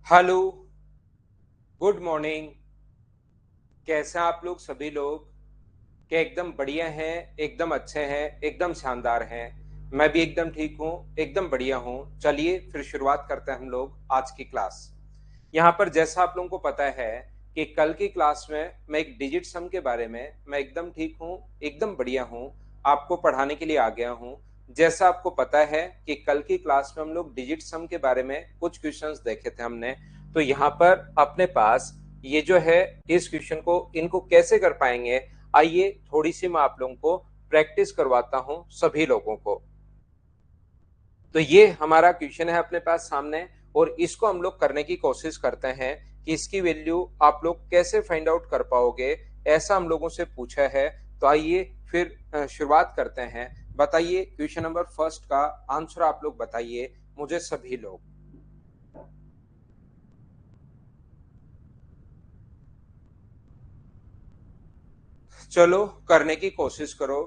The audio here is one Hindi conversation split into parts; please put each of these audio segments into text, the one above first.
Hello, good morning. कैसे हैं आप लोग सभी लोग? क्या एकदम बढ़िया हैं, एकदम अच्छे हैं, एकदम शानदार हैं? मैं भी एकदम ठीक हूँ, एकदम बढ़िया हूँ। चलिए फिर शुरुआत करते हैं हम लोग आज की क्लास। यहाँ पर जैसा आप लोगों को पता है कि कल की क्लास में मैं एक डिजिट सम के बारे में मैं एकदम ठीक हूँ, एकदम बढ़िया हूँ, आपको पढ़ाने के लिए आ गया हूँ। जैसा आपको पता है कि कल की क्लास में हम लोग डिजिट सम के बारे में कुछ क्वेश्चंस देखे थे हमने। तो यहाँ पर अपने पास ये जो है, इस क्वेश्चन को इनको कैसे कर पाएंगे, आइए थोड़ी सी मैं आप लोगों को प्रैक्टिस करवाता हूँ सभी लोगों को। तो ये हमारा क्वेश्चन है अपने पास सामने, और इसको हम लोग करने की कोशिश करते हैं कि इसकी वैल्यू आप लोग कैसे फाइंड आउट कर पाओगे, ऐसा हम लोगों से पूछा है। तो आइए फिर शुरुआत करते हैं। बताइए क्वेश्चन नंबर फर्स्ट का आंसर आप लोग बताइए मुझे सभी लोग। चलो करने की कोशिश करो।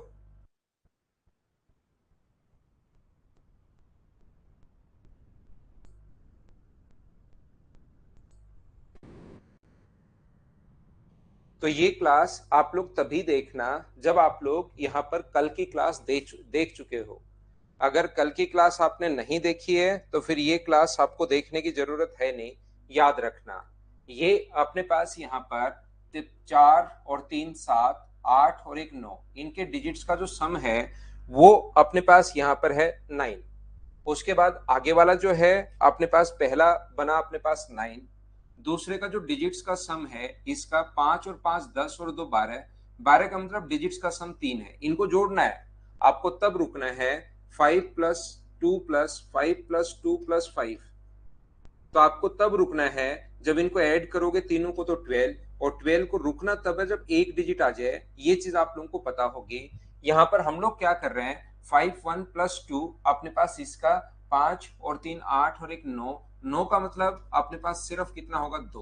तो ये क्लास आप लोग तभी देखना जब आप लोग यहाँ पर कल की क्लास देख चुके हो। अगर कल की क्लास आपने नहीं देखी है तो फिर ये क्लास आपको देखने की जरूरत है नहीं। याद रखना, ये अपने पास यहाँ पर 4 और 3 7 8 और एक 9, इनके डिजिट्स का जो सम है वो अपने पास यहाँ पर है 9। उसके बाद आगे वाला जो है अपने पास पहला बना अपने पास 9। दूसरे का जो डिजिट्स का सम है इसका 5 और 5 10 और 2 12। 12 का मतलब डिजिट्स का सम 3 है, इनको जोड़ना है। आपको तब रुकना है 5 + 2 + 5 + 2 + 5। तो आपको तब रुकना है जब इनको ऐड करोगे तीनों को तो 12, और 12 को रुकना तब है जब एक डिजिट आ जाए। ये चीज आप लोगों को पता होगी। यहाँ पर हम लोग क्या कर रहे हैं, 5 1 + 2 अपने पास इसका 5 और 3 8 और एक 9। 9 का मतलब अपने पास सिर्फ कितना होगा, 2,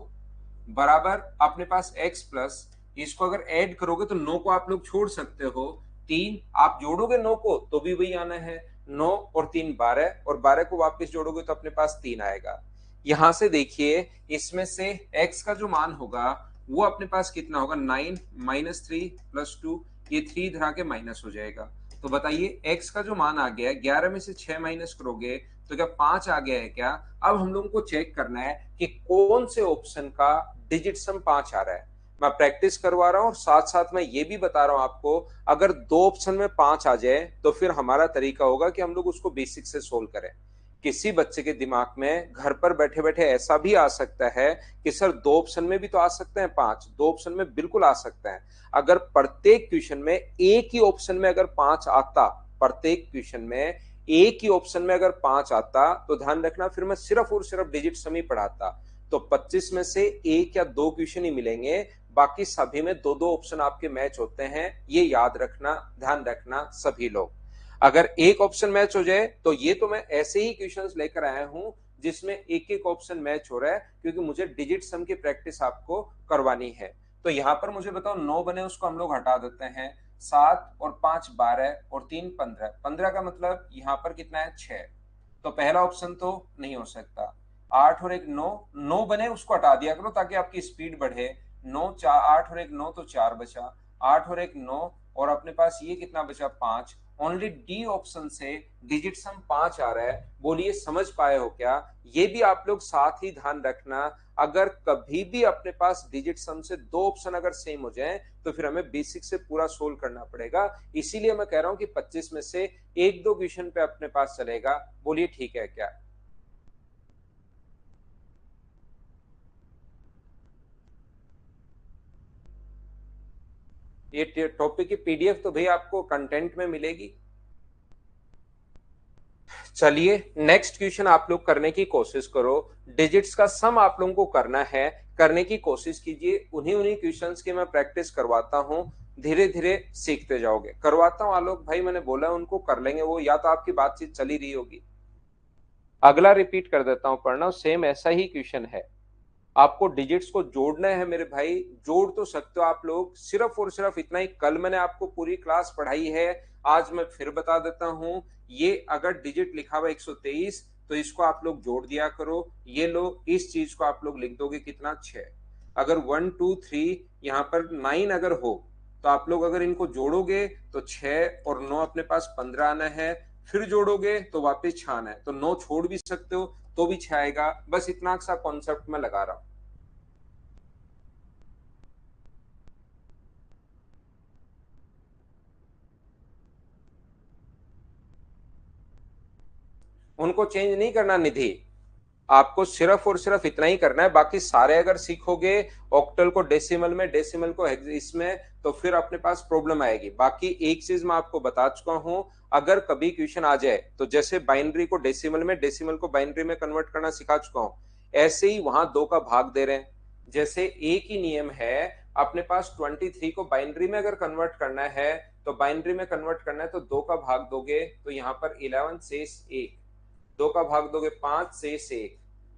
बराबर अपने पास x प्लस, इसको अगर ऐड करोगे तो 9 को आप लोग छोड़ सकते हो, 3 आप जोड़ोगे 9 को तो भी वही आना है। 9 और 3 12, और 12 को वापस जोड़ोगे तो अपने पास 3 आएगा। यहां से देखिए, इसमें से x का जो मान होगा वो अपने पास कितना होगा, 9 - 3 + 2। ये 3 इधर आके माइनस हो जाएगा। तो बताइए x का जो मान आ गया है, 11 में से 6 माइनस करोगे तो क्या 5 आ गया है क्या? अब हम लोगों को चेक करना है कि कौन से ऑप्शन का डिजिट सम 5 आ रहा है। मैं प्रैक्टिस करवा रहा हूं और साथ साथ मैं ये भी बता रहा हूं आपको, अगर दो ऑप्शन में 5 आ जाए तो फिर हमारा तरीका होगा कि हम लोग उसको बेसिक से सोल्व करें। किसी बच्चे के दिमाग में घर पर बैठे बैठे ऐसा भी आ सकता है कि सर दो ऑप्शन में भी तो आ सकते हैं पांच, दो ऑप्शन में बिल्कुल आ सकते हैं। अगर प्रत्येक क्वेश्चन में एक ही ऑप्शन में अगर पांच आता, प्रत्येक क्वेश्चन में एक ही ऑप्शन में अगर पांच आता, तो ध्यान रखना फिर मैं सिर्फ और सिर्फ डिजिट सम ही पढ़ाता। तो 25 में से एक या दो क्वेश्चन ही मिलेंगे, बाकी सभी में दो दो ऑप्शन आपके मैच होते हैं। ये याद रखना, ध्यान रखना सभी लोग। अगर एक ऑप्शन मैच हो जाए तो ये तो मैं ऐसे ही क्वेश्चंस लेकर आया हूं जिसमें एक एक ऑप्शन मैच हो रहा है, क्योंकि मुझे डिजिट सम की प्रैक्टिस आपको करवानी है। तो यहां पर मुझे बताओ 9 बने, उसको हम लोग हटा देते हैं। 7 और 5 12 और 3 15, 15 का मतलब यहां पर कितना है 6। तो पहला ऑप्शन तो नहीं हो सकता। 8 और 1 9, 9 बने उसको हटा दिया करो ताकि आपकी स्पीड बढ़े। 9 4 8 और 1 9 तो 4 बचा, 8 और 1 9, और अपने पास ये कितना बचा 5। ओनली डी ऑप्शन से डिजिट सम 5 आ रहा है। बोलिए समझ पाए हो क्या? ये भी आप लोग साथ ही ध्यान रखना, अगर कभी भी अपने पास डिजिट सम से दो ऑप्शन अगर सेम हो जाए तो फिर हमें बेसिक से पूरा सोल्व करना पड़ेगा। इसीलिए मैं कह रहा हूं कि 25 में से एक दो क्वेश्चन पे अपने पास चलेगा। बोलिए ठीक है क्या? ये टॉपिक की पीडीएफ तो भैया आपको कंटेंट में मिलेगी। चलिए नेक्स्ट क्वेश्चन आप लोग करने की कोशिश करो। डिजिट्स का सम आप लोगों को करना है, करने की कोशिश कीजिए। उन्हीं उन्हीं क्वेश्चंस की मैं प्रैक्टिस करवाता हूं, धीरे धीरे सीखते जाओगे। करवाता हूं आलोक भाई, मैंने बोला उनको कर लेंगे वो, या तो आपकी बातचीत चली रही होगी। अगला रिपीट कर देता हूं, पढ़ना सेम ऐसा ही क्वेश्चन है। आपको डिजिट्स को जोड़ना है मेरे भाई। जोड़ तो सकते हो आप लोग, सिर्फ और सिर्फ इतना ही। कल मैंने आपको पूरी क्लास पढ़ाई है, आज मैं फिर बता देता हूं। ये अगर डिजिट लिखा हुआ 123, तो इसको आप लोग जोड़ दिया करो। ये लो, इस चीज को आप लोग लिख दोगे कितना 6। अगर 1 2 3 यहाँ पर 9 अगर हो, तो आप लोग अगर इनको जोड़ोगे तो 6 और 9 अपने पास 15 आना है। फिर जोड़ोगे तो वापस 6 आना है, तो 9 छोड़ भी सकते हो तो भी 6 आएगा। बस इतना सा कॉन्सेप्ट में लगा रहा हूं। उनको चेंज नहीं करना निधि, आपको सिर्फ और सिर्फ इतना ही करना है। बाकी सारे अगर सीखोगे ऑक्टल को डेसिमल में, डेसिमल को इसमें, तो फिर अपने पास प्रॉब्लम आएगी। बाकी एक चीज मैं आपको बता चुका हूं, अगर कभी क्वेश्चन आ जाए तो जैसे बाइनरी को डेसिमल में, डेसिमल को बाइनरी में कन्वर्ट करना सिखा चुका हूं, ऐसे ही वहां दो का भाग दे रहे हैं। जैसे एक ही नियम है, अपने पास 23 को बाइनरी में अगर कन्वर्ट करना है, तो बाइनरी में कन्वर्ट करना है तो दो का भाग दोगे तो यहाँ पर 11 शेष 1, दो का भाग दोगे 5 शेष 1,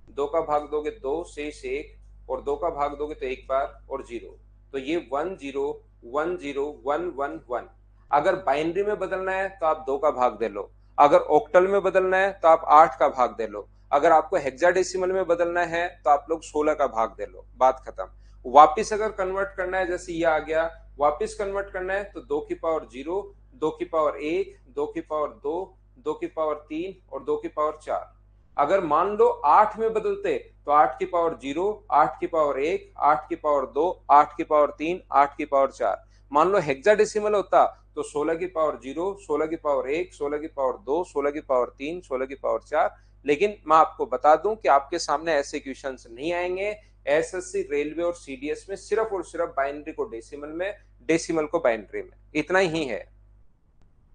दो का भाग दोगे 2 शेष 1, और दो का भाग दोगे तो एक बार और 0। तो ये 1 0 1 0 1 1 1। अगर बाइनरी में बदलना है तो आप दो का भाग दे लो, अगर ऑक्टल में बदलना है तो आप 8 का भाग दे लो, अगर आपको हेक्साडेसिमल में बदलना है तो आप लोग 16 का भाग दे लो, बात खत्म। वापिस अगर कन्वर्ट करना है, जैसे ये आ गया, वापिस कन्वर्ट करना है तो 2 की पावर 0, 2 की पावर 1, 2 की पावर 2, 2 की पावर 3 और 2 की पावर 4। अगर मान लो 8 में बदलते तो 8 की पावर 0, 8 की पावर 1, 8 की पावर 2, 8 की पावर 3, 8 की पावर 4। मान लो हेक्साडेसिमल होता तो 16 की पावर 0, 16 की पावर 1, 16 की पावर 2, 16 की पावर 3, 16 की पावर 4। लेकिन मैं आपको बता दूं कि आपके सामने ऐसे क्वेश्चंस नहीं आएंगे। एसएससी, रेलवे और सीडीएस में सिर्फ और सिर्फ बाइनरी को डेसिमल में, डेसिमल को बाइनरी में, इतना ही है।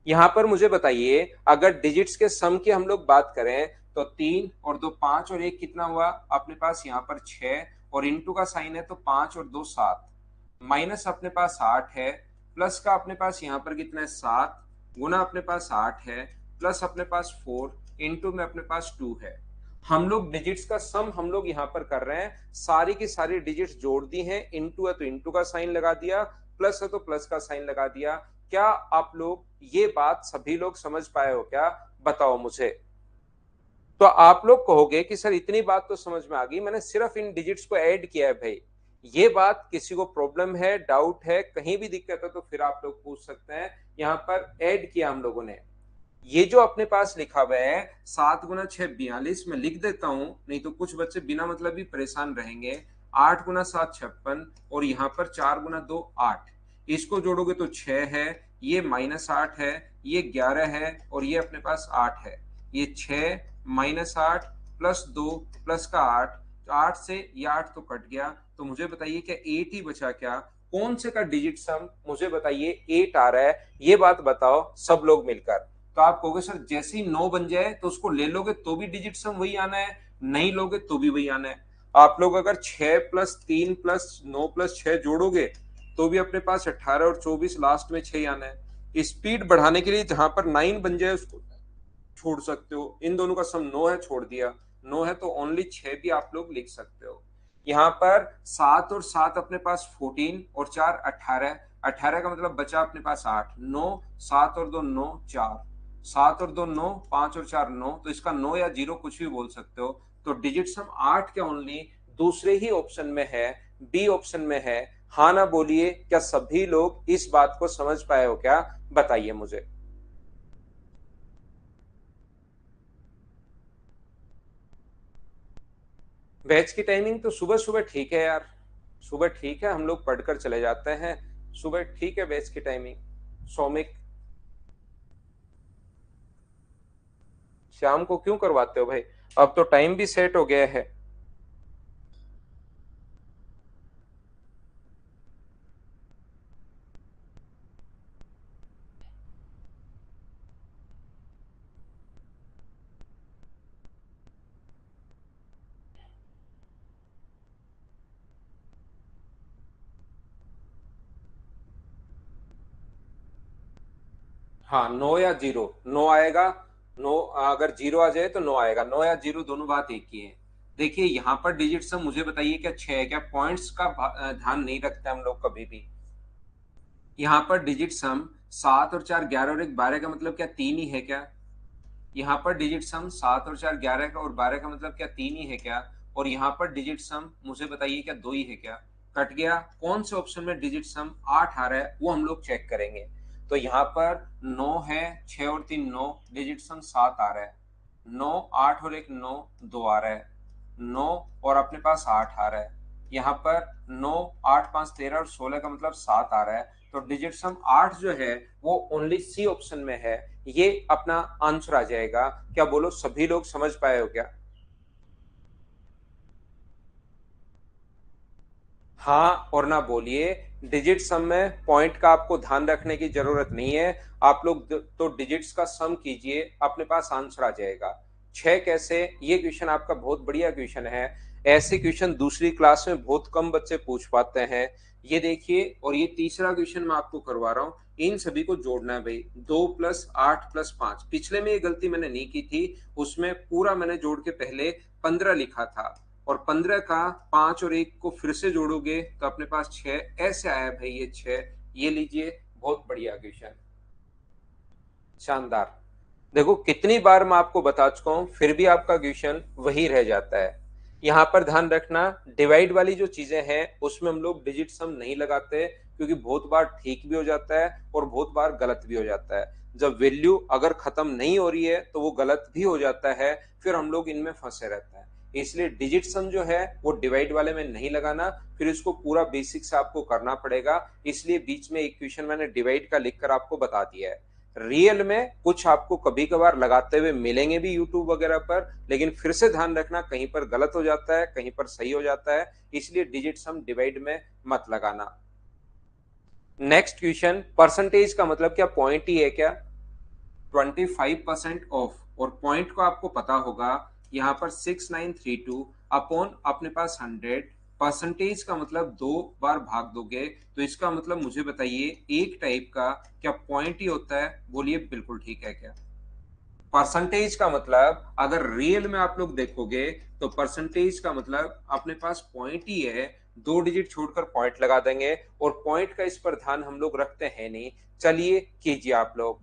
यहां पर मुझे बताइए, अगर डिजिट्स के सम की हम लोग बात करें तो 3 और 2 5 और 1 कितना हुआ अपने पास यहाँ पर 6, और इंटू का साइन है तो 5 और 2 7, माइनस अपने पास 8 है, प्लस का अपने पास यहाँ पर कितना है 7, गुना अपने पास 8 है, प्लस अपने पास 4, इंटू में अपने पास 2 है। हम लोग डिजिट्स का सम हम लोग यहाँ पर कर रहे हैं, सारी की सारी डिजिट्स जोड़ दी हैं। इंटू है तो इंटू का साइन लगा दिया, प्लस है तो प्लस का साइन लगा दिया। क्या आप लोग ये बात सभी लोग समझ पाए हो क्या? बताओ मुझे। तो आप लोग कहोगे कि सर इतनी बात तो समझ में आ गई, मैंने सिर्फ इन डिजिट्स को ऐड किया है। भाई ये बात किसी को प्रॉब्लम है, डाउट है, कहीं भी दिक्कत है तो फिर आप लोग पूछ सकते हैं। यहाँ पर ऐड किया हम लोगों ने। ये जो अपने पास लिखा हुआ है 7 गुना 6 42, मैं लिख देता हूं, नहीं तो कुछ बच्चे बिना मतलब भी परेशान रहेंगे। 8 गुना 7 56, और यहाँ पर 4 गुना 2 8। इसको जोड़ोगे तो 6 है, ये -8 है, ये 11 है, और ये अपने पास 8 है। ये 6 -8 प्लस 2 प्लस का 8, 8 से ये 8 तो कट गया, तो मुझे बताइए क्या 8 ही बचा क्या? कौन से का डिजिट सम मुझे बताइए 8 आ रहा है, ये बात बताओ सब लोग मिलकर। तो आप कहोगे सर जैसे ही 9 बन जाए तो उसको ले लोगे तो भी डिजिट सम वही आना है, नहीं लोगे तो भी वही आना है। आप लोग अगर 6 प्लस 3 प्लस 9 प्लस 6 जोड़ोगे तो भी अपने पास 18 और 24 लास्ट में 6 आना है। स्पीड बढ़ाने के लिए जहां पर 9 बन जाए उसको छोड़ सकते हो, इन दोनों का सम 9 है, छोड़ दिया 9 है तो ओनली 6 भी आप लोग लिख सकते हो। यहाँ पर 7 और 7 अपने पास 14 और 4 18, 18 का मतलब बचा अपने पास 8, 9 7 और 2 9 4, 7 और 2 9, 5 और 4 9, तो इसका 9 या 0 कुछ भी बोल सकते हो। तो डिजिट सम 8 के ओनली दूसरे ही ऑप्शन में है, बी ऑप्शन में है। हाँ ना बोलिए, क्या सभी लोग इस बात को समझ पाए हो क्या? बताइए मुझे। बैच की टाइमिंग तो सुबह सुबह ठीक है यार, सुबह ठीक है, हम लोग पढ़कर चले जाते हैं। सुबह ठीक है बैच की टाइमिंग। सौमिक, शाम को क्यों करवाते हो भाई? अब तो टाइम भी सेट हो गया है। हाँ, 9 या 0, 9 आएगा। 9, अगर 0 आ जाए तो 9 आएगा, 9 या 0 दोनों बात एक ही है। देखिए यहाँ पर डिजिट सम मुझे बताइए क्या 6 है क्या? पॉइंट्स का ध्यान नहीं रखते हम लोग कभी भी। यहाँ पर डिजिट सम 7 और 4 11 और 1 12 का मतलब क्या 3 ही है क्या? यहाँ पर डिजिट सम 7 और 4 11 का और 12 का मतलब क्या 3 ही है क्या? और यहाँ पर डिजिट सम मुझे बताइए क्या 2 ही है क्या? कट गया। कौन से ऑप्शन में डिजिट सम 8 आ रहा है वो हम लोग चेक करेंगे। तो यहाँ पर 9 है, 6 और 3 9, डिजिट सम 7 आ रहा है। 9 8 और 1 9, 2 आ रहा है। 9 और अपने पास 8 आ रहा है। यहाँ पर 9 8 5 13 और 16 का मतलब 7 आ रहा है। तो डिजिट सम 8 जो है वो ओनली सी ऑप्शन में है, ये अपना आंसर आ जाएगा। क्या बोलो सभी लोग समझ पाए हो क्या? हाँ और ना बोलिए। डिजिट सम में पॉइंट का आपको ध्यान रखने की जरूरत नहीं है। आप लोग तो डिजिट्स का सम कीजिए, अपने पास आंसर आ जाएगा। 6 कैसे, ये क्वेश्चन आपका बहुत बढ़िया क्वेश्चन है। ऐसे क्वेश्चन दूसरी क्लास में बहुत कम बच्चे पूछ पाते हैं। ये देखिए, और ये तीसरा क्वेश्चन मैं आपको करवा रहा हूँ। इन सभी को जोड़ना है भाई। 2 + 8 + 5, पिछले में ये गलती मैंने नहीं की थी, उसमें पूरा मैंने जोड़ के पहले 15 लिखा था। और 15 का 5 और 1 को फिर से जोड़ोगे तो अपने पास 6 ऐसे आया भाई, ये 6। ये लीजिए, बहुत बढ़िया क्वेश्चन, शानदार। देखो कितनी बार मैं आपको बता चुका हूं फिर भी आपका क्वेश्चन वही रह जाता है। यहां पर ध्यान रखना, डिवाइड वाली जो चीजें हैं उसमें हम लोग डिजिट सम नहीं लगाते, क्योंकि बहुत बार ठीक भी हो जाता है और बहुत बार गलत भी हो जाता है। जब वैल्यू अगर खत्म नहीं हो रही है तो वो गलत भी हो जाता है, फिर हम लोग इनमें फंसे रहते हैं। इसलिए डिजिट सम जो है वो डिवाइड वाले में नहीं लगाना, फिर इसको पूरा बेसिक से आपको करना पड़ेगा। इसलिए बीच में एक क्वेश्चन मैंने डिवाइड का लिखकर आपको बता दिया है। रियल में कुछ आपको कभी कभार लगाते हुए मिलेंगे भी यूट्यूब वगैरह पर, लेकिन फिर से ध्यान रखना कहीं पर गलत हो जाता है, कहीं पर सही हो जाता है। इसलिए डिजिट सम डिवाइड में मत लगाना। नेक्स्ट क्वेश्चन, परसेंटेज का मतलब क्या पॉइंट ही है क्या? 25% ऑफ, और पॉइंट को आपको पता होगा यहाँ पर 6932 अपॉन अपने पास 100। परसेंटेज का मतलब 2 बार भाग दोगे तो इसका मतलब मुझे बताइए एक टाइप का क्या पॉइंट ही होता है? बोलिए बिल्कुल ठीक है क्या? परसेंटेज का मतलब अगर रियल में आप लोग देखोगे तो परसेंटेज का मतलब अपने पास पॉइंट ही है। 2 डिजिट छोड़कर पॉइंट लगा देंगे, और पॉइंट का इस पर ध्यान हम लोग रखते हैं नहीं। चलिए कीजिए आप लोग।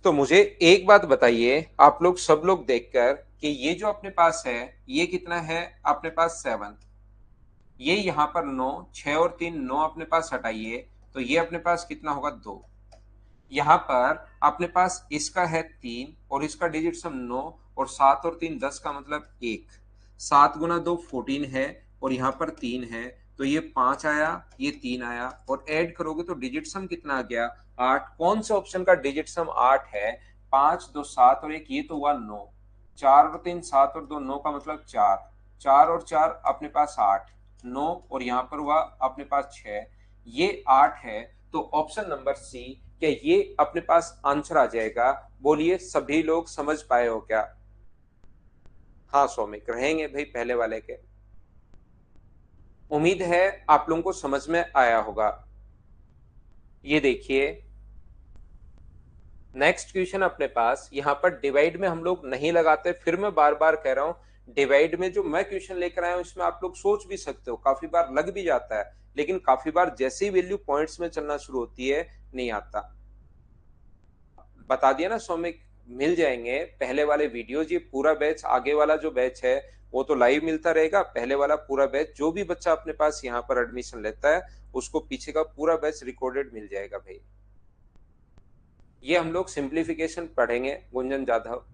तो मुझे एक बात बताइए आप लोग सब लोग देखकर, कि ये जो अपने पास है ये कितना है? अपने पास 7। ये यहाँ पर 9, 6 और 3 9 अपने पास हटाइए तो ये अपने पास कितना होगा? 2। यहाँ पर अपने पास इसका है 3 और इसका डिजिट सम 9, और 7 और 3 10 का मतलब 1। 7 गुना 2 14 है, और यहाँ पर 3 है। तो ये 5 आया, ये 3 आया, और ऐड करोगे तो डिजिट सम कितना आ गया? 8। कौन से ऑप्शन का डिजिट सम 8 है? 5 2 7 और एक ये तो हुआ 9। 4 और 3 7 और 2 9 का मतलब 4। 4 और 4 अपने पास 8। 9 और यहाँ पर हुआ अपने पास 6। ये 8 है, तो ऑप्शन नंबर सी क्या ये अपने पास आंसर आ जाएगा? बोलिए सभी लोग समझ पाए हो क्या? हाँ सौमिक, रहेंगे भाई पहले वाले के। उम्मीद है आप लोगों को समझ में आया होगा। ये देखिए नेक्स्ट क्वेश्चन अपने पास, यहाँ पर डिवाइड में हम लोग नहीं लगाते, फिर मैं बार बार कह रहा हूं डिवाइड में जो मैं क्वेश्चन लेकर आया हूं इसमें आप लोग सोच भी सकते हो, काफी बार लग भी जाता है, लेकिन काफी बार जैसे ही वैल्यू पॉइंट्स में चलना शुरू होती है नहीं आता। बता दिया ना सौमिक, मिल जाएंगे पहले वाले वीडियो। ये पूरा बैच, आगे वाला जो बैच है वो तो लाइव मिलता रहेगा, पहले वाला पूरा बैच जो भी बच्चा अपने पास यहाँ पर एडमिशन लेता है उसको पीछे का पूरा बैच रिकॉर्डेड मिल जाएगा भाई। ये हम लोग सिंप्लीफिकेशन पढ़ेंगे गुंजन जाधव।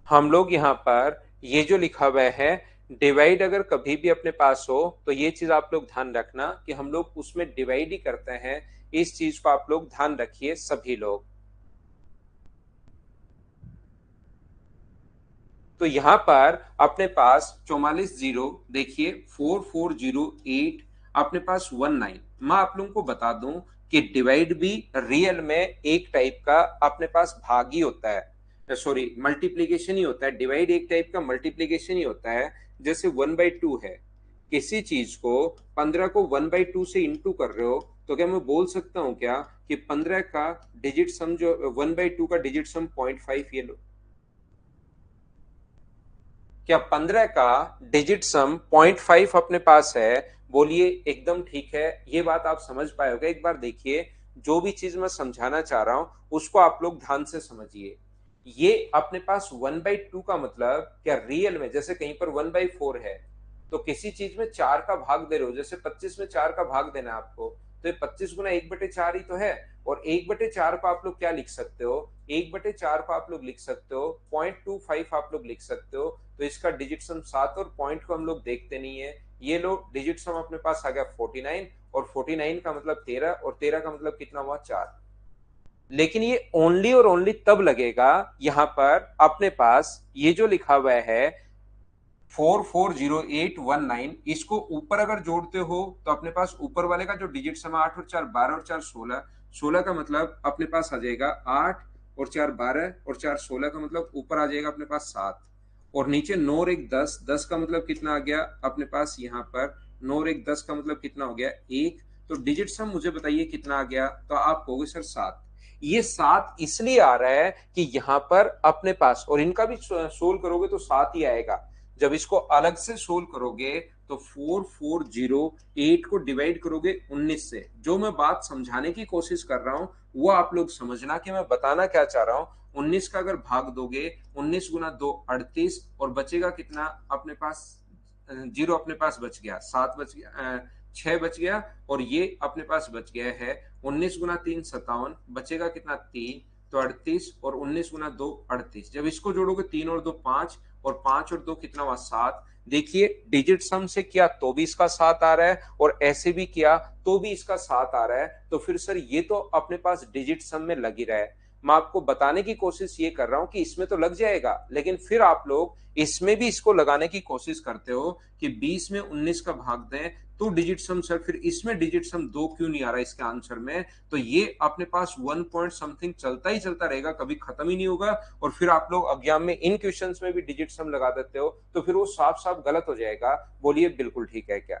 हम लोग यहाँ पर ये जो लिखा हुआ है डिवाइड अगर कभी भी अपने पास हो तो ये चीज आप लोग ध्यान रखना कि हम लोग उसमें डिवाइड ही करते हैं। इस चीज को आप लोग ध्यान रखिए सभी लोग। तो यहाँ पर अपने पास 44 0, देखिए 4408 अपने पास 19। मैं आप लोगों को बता दूं कि डिवाइड भी रियल में एक टाइप का अपने पास भाग ही होता है, सॉरी मल्टीप्लीकेशन ही होता है। डिवाइड एक टाइप का मल्टीप्लीकेशन ही होता है। जैसे 1/2 है, किसी चीज को 15 को 1/2 से इंटू कर रहे हो तो क्या मैं बोल सकता हूं क्या कि 15 का डिजिट सम जो 1/2 का डिजिट सम 0.5 ये लो? क्या 15 का डिजिट सम 0.5 अपने पास है? बोलिए एकदम ठीक है। ये बात आप समझ पाए होगा। एक बार देखिए, जो भी चीज मैं समझाना चाह रहा हूं उसको आप लोग ध्यान से समझिए। ये अपने पास 1/2 का मतलब क्या रियल में जैसे कहीं पर 1/4 है तो किसी चीज में 4 का भाग दे रहे हो, जैसे 25 में 4 का भाग देना है आपको, तो ये 25 गुना 1/4 ही तो है। और 1/4 को आप लोग क्या लिख सकते हो? 1/4 को आप लोग लिख सकते हो 0.25 आप लोग लिख सकते हो। तो इसका डिजिट सम 7 और पॉइंट को हम लोग देखते नहीं है। ये लो डिजिट सम अपने पास आ गया 49, और 49 का मतलब 13, और 13 का मतलब कितना हुआ? 4। लेकिन ये ओनली और ओनली तब लगेगा यहां पर अपने पास ये जो लिखा हुआ है 440819, इसको ऊपर अगर जोड़ते हो तो अपने पास ऊपर वाले का जो डिजिट सम 8 और 4 12 और 4 16, 16 का मतलब अपने पास आ जाएगा 8 और 4 12 और 4 16 का मतलब ऊपर आ जाएगा अपने पास 7, और नीचे 9 और 1 10, 10 का मतलब कितना आ गया अपने पास यहाँ पर? 9 और 1 10 का मतलब कितना हो गया? 1। तो डिजिट सम मुझे बताइए कितना आ गया? तो आप कहोगे सर 7। ये 7 इसलिए आ रहा है कि यहाँ पर अपने पास, और इनका भी सोल्व करोगे तो 7 ही आएगा। जब इसको अलग से सोल्व करोगे तो 4408 को डिवाइड करोगे 19 से। जो मैं बात समझाने की कोशिश कर रहा हूं वो आप लोग समझना कि मैं बताना क्या चाह रहा हूं। 19 का अगर भाग दोगे, 19 गुना 2 38, और बचेगा कितना अपने पास? जीरो अपने पास बच गया, 7 बच गया, 6 बच गया, और ये अपने पास बच गया है 19 गुना 3 57, बचेगा कितना? 3। तो 38, और 19 गुना 2 38। जब इसको जोड़ोगे 3 और 2 5, और 5 और 2 कितना हुआ? 7। देखिए डिजिट सम से किया तो भी इसका 7 आ रहा है, और ऐसे भी किया तो भी इसका 7 आ रहा है। तो फिर सर ये तो अपने पास डिजिट सम में लग ही रहा है। मैं आपको बताने की कोशिश ये कर रहा हूं कि इसमें तो लग जाएगा, लेकिन फिर आप लोग इसमें भी इसको लगाने की कोशिश करते हो कि 20 में 19 का भाग दें तो डिजिट सम। सर फिर इसमें डिजिट सम 2 क्यों नहीं आ रहा इसके आंसर में? तो ये अपने पास 1 पॉइंट समथिंग चलता ही चलता रहेगा, कभी खत्म ही नहीं होगा। और फिर आप लोग एग्जाम में इन क्वेश्चंस में भी डिजिट सम लगा देते हो तो फिर वो साफ साफ गलत हो जाएगा। बोलिए बिल्कुल ठीक है क्या?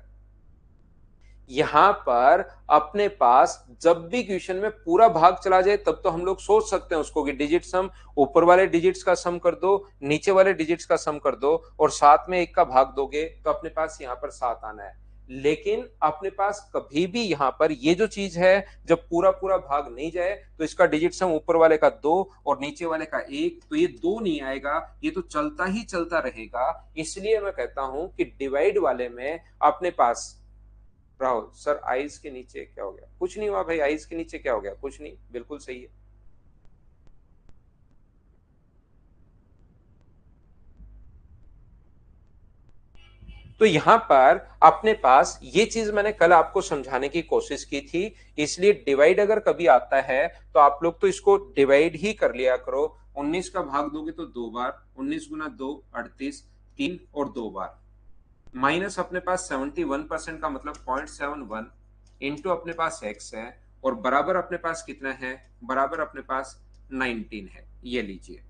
यहां पर अपने पास जब भी क्वेश्चन में पूरा भाग चला जाए तब तो हम लोग सोच सकते हैं उसको कि डिजिट सम ऊपर वाले डिजिट्स का सम कर दो, नीचे वाले डिजिट्स का सम कर दो, और साथ में एक का भाग दोगे तो अपने पास यहां पर 7 आना है। लेकिन अपने पास कभी भी यहां पर ये जो चीज है, जब पूरा पूरा भाग नहीं जाए तो इसका डिजिट सम ऊपर वाले का 2 और नीचे वाले का 1, तो ये 2 नहीं आएगा, ये तो चलता ही चलता रहेगा। इसलिए मैं कहता हूं कि डिवाइड वाले में अपने पास, राहुल सर आइज के नीचे क्या हो गया? कुछ नहीं हुआ भाई, आइज के नीचे क्या हो गया? कुछ नहीं, बिल्कुल सही है। तो यहां पर अपने पास ये चीज मैंने कल आपको समझाने की कोशिश की थी, इसलिए डिवाइड अगर कभी आता है तो आप लोग तो इसको डिवाइड ही कर लिया करो। 19 का भाग दोगे तो 2 बार, 19 गुना 2 38, 3 और 2 बार, माइनस अपने पास 71% का मतलब 0.71 इंटू अपने पास x है, और बराबर अपने पास कितना है, बराबर अपने पास 19 है। ये लीजिए,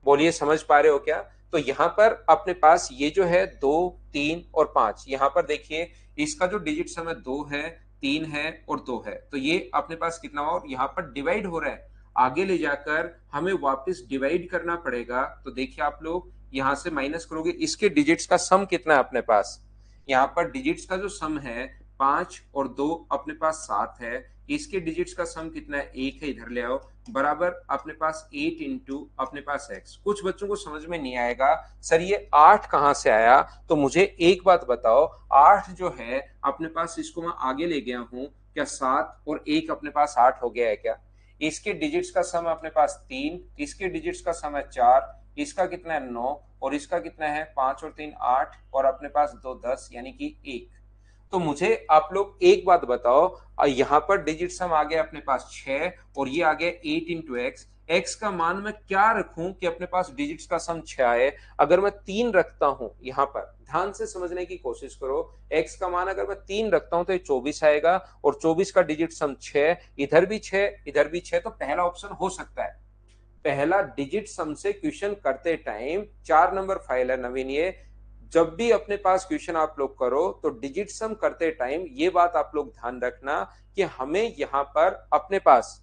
बोलिए समझ पा रहे हो क्या? तो यहां पर अपने पास ये जो है 2, 3 और 5, यहां पर देखिए इसका जो डिजिट सम है 2 है, 3 है और 2 है, तो ये अपने पास कितना हुआ, और यहाँ पर डिवाइड हो रहा है। आगे ले जाकर हमें वापस डिवाइड करना पड़ेगा, तो देखिए आप लोग यहां से माइनस करोगे, इसके डिजिट्स का सम कितना है अपने पास, यहाँ पर डिजिट्स का जो सम है 5 और 2 अपने पास 7 है, इसके डिजिट्स का सम कितना है, 1 है, इधर ले आओ, बराबर अपने पास 8 इंटू अपने पास x। कुछ बच्चों को समझ में नहीं आएगा सर ये 8 कहां से आया, तो मुझे एक बात बताओ, 8 जो है अपने पास, इसको मैं आगे ले गया हूं क्या, 7 और 1 अपने पास 8 हो गया है क्या? इसके डिजिट्स का सम अपने पास 3, इसके डिजिट्स का सम है 4, इसका कितना है 9, और इसका कितना है 5 और 3 8, और अपने पास 2 10 यानी कि 1। तो मुझे आप लोग एक बात बताओ, यहाँ पर डिजिट सम आ गया अपने पास 6, और ये आ गया 8 इंटू एक्स। एक्स का मान मैं क्या रखूं कि अपने पास डिजिट्स का सम 6 आए? अगर मैं 3 रखता हूं, यहाँ पर ध्यान से समझने की कोशिश करो, एक्स का मान अगर मैं 3 रखता हूं तो ये 24 आएगा, और 24 का डिजिट सम 6, इधर भी 6 इधर भी 6, तो पहला ऑप्शन हो सकता है। पहला डिजिट सम से क्वेश्चन करते टाइम, 4 नंबर फाइल है नवीन ये, जब भी अपने पास क्वेश्चन आप लोग करो तो डिजिट सम करते टाइम ये बात आप लोग ध्यान रखना कि हमें यहाँ पर अपने पास,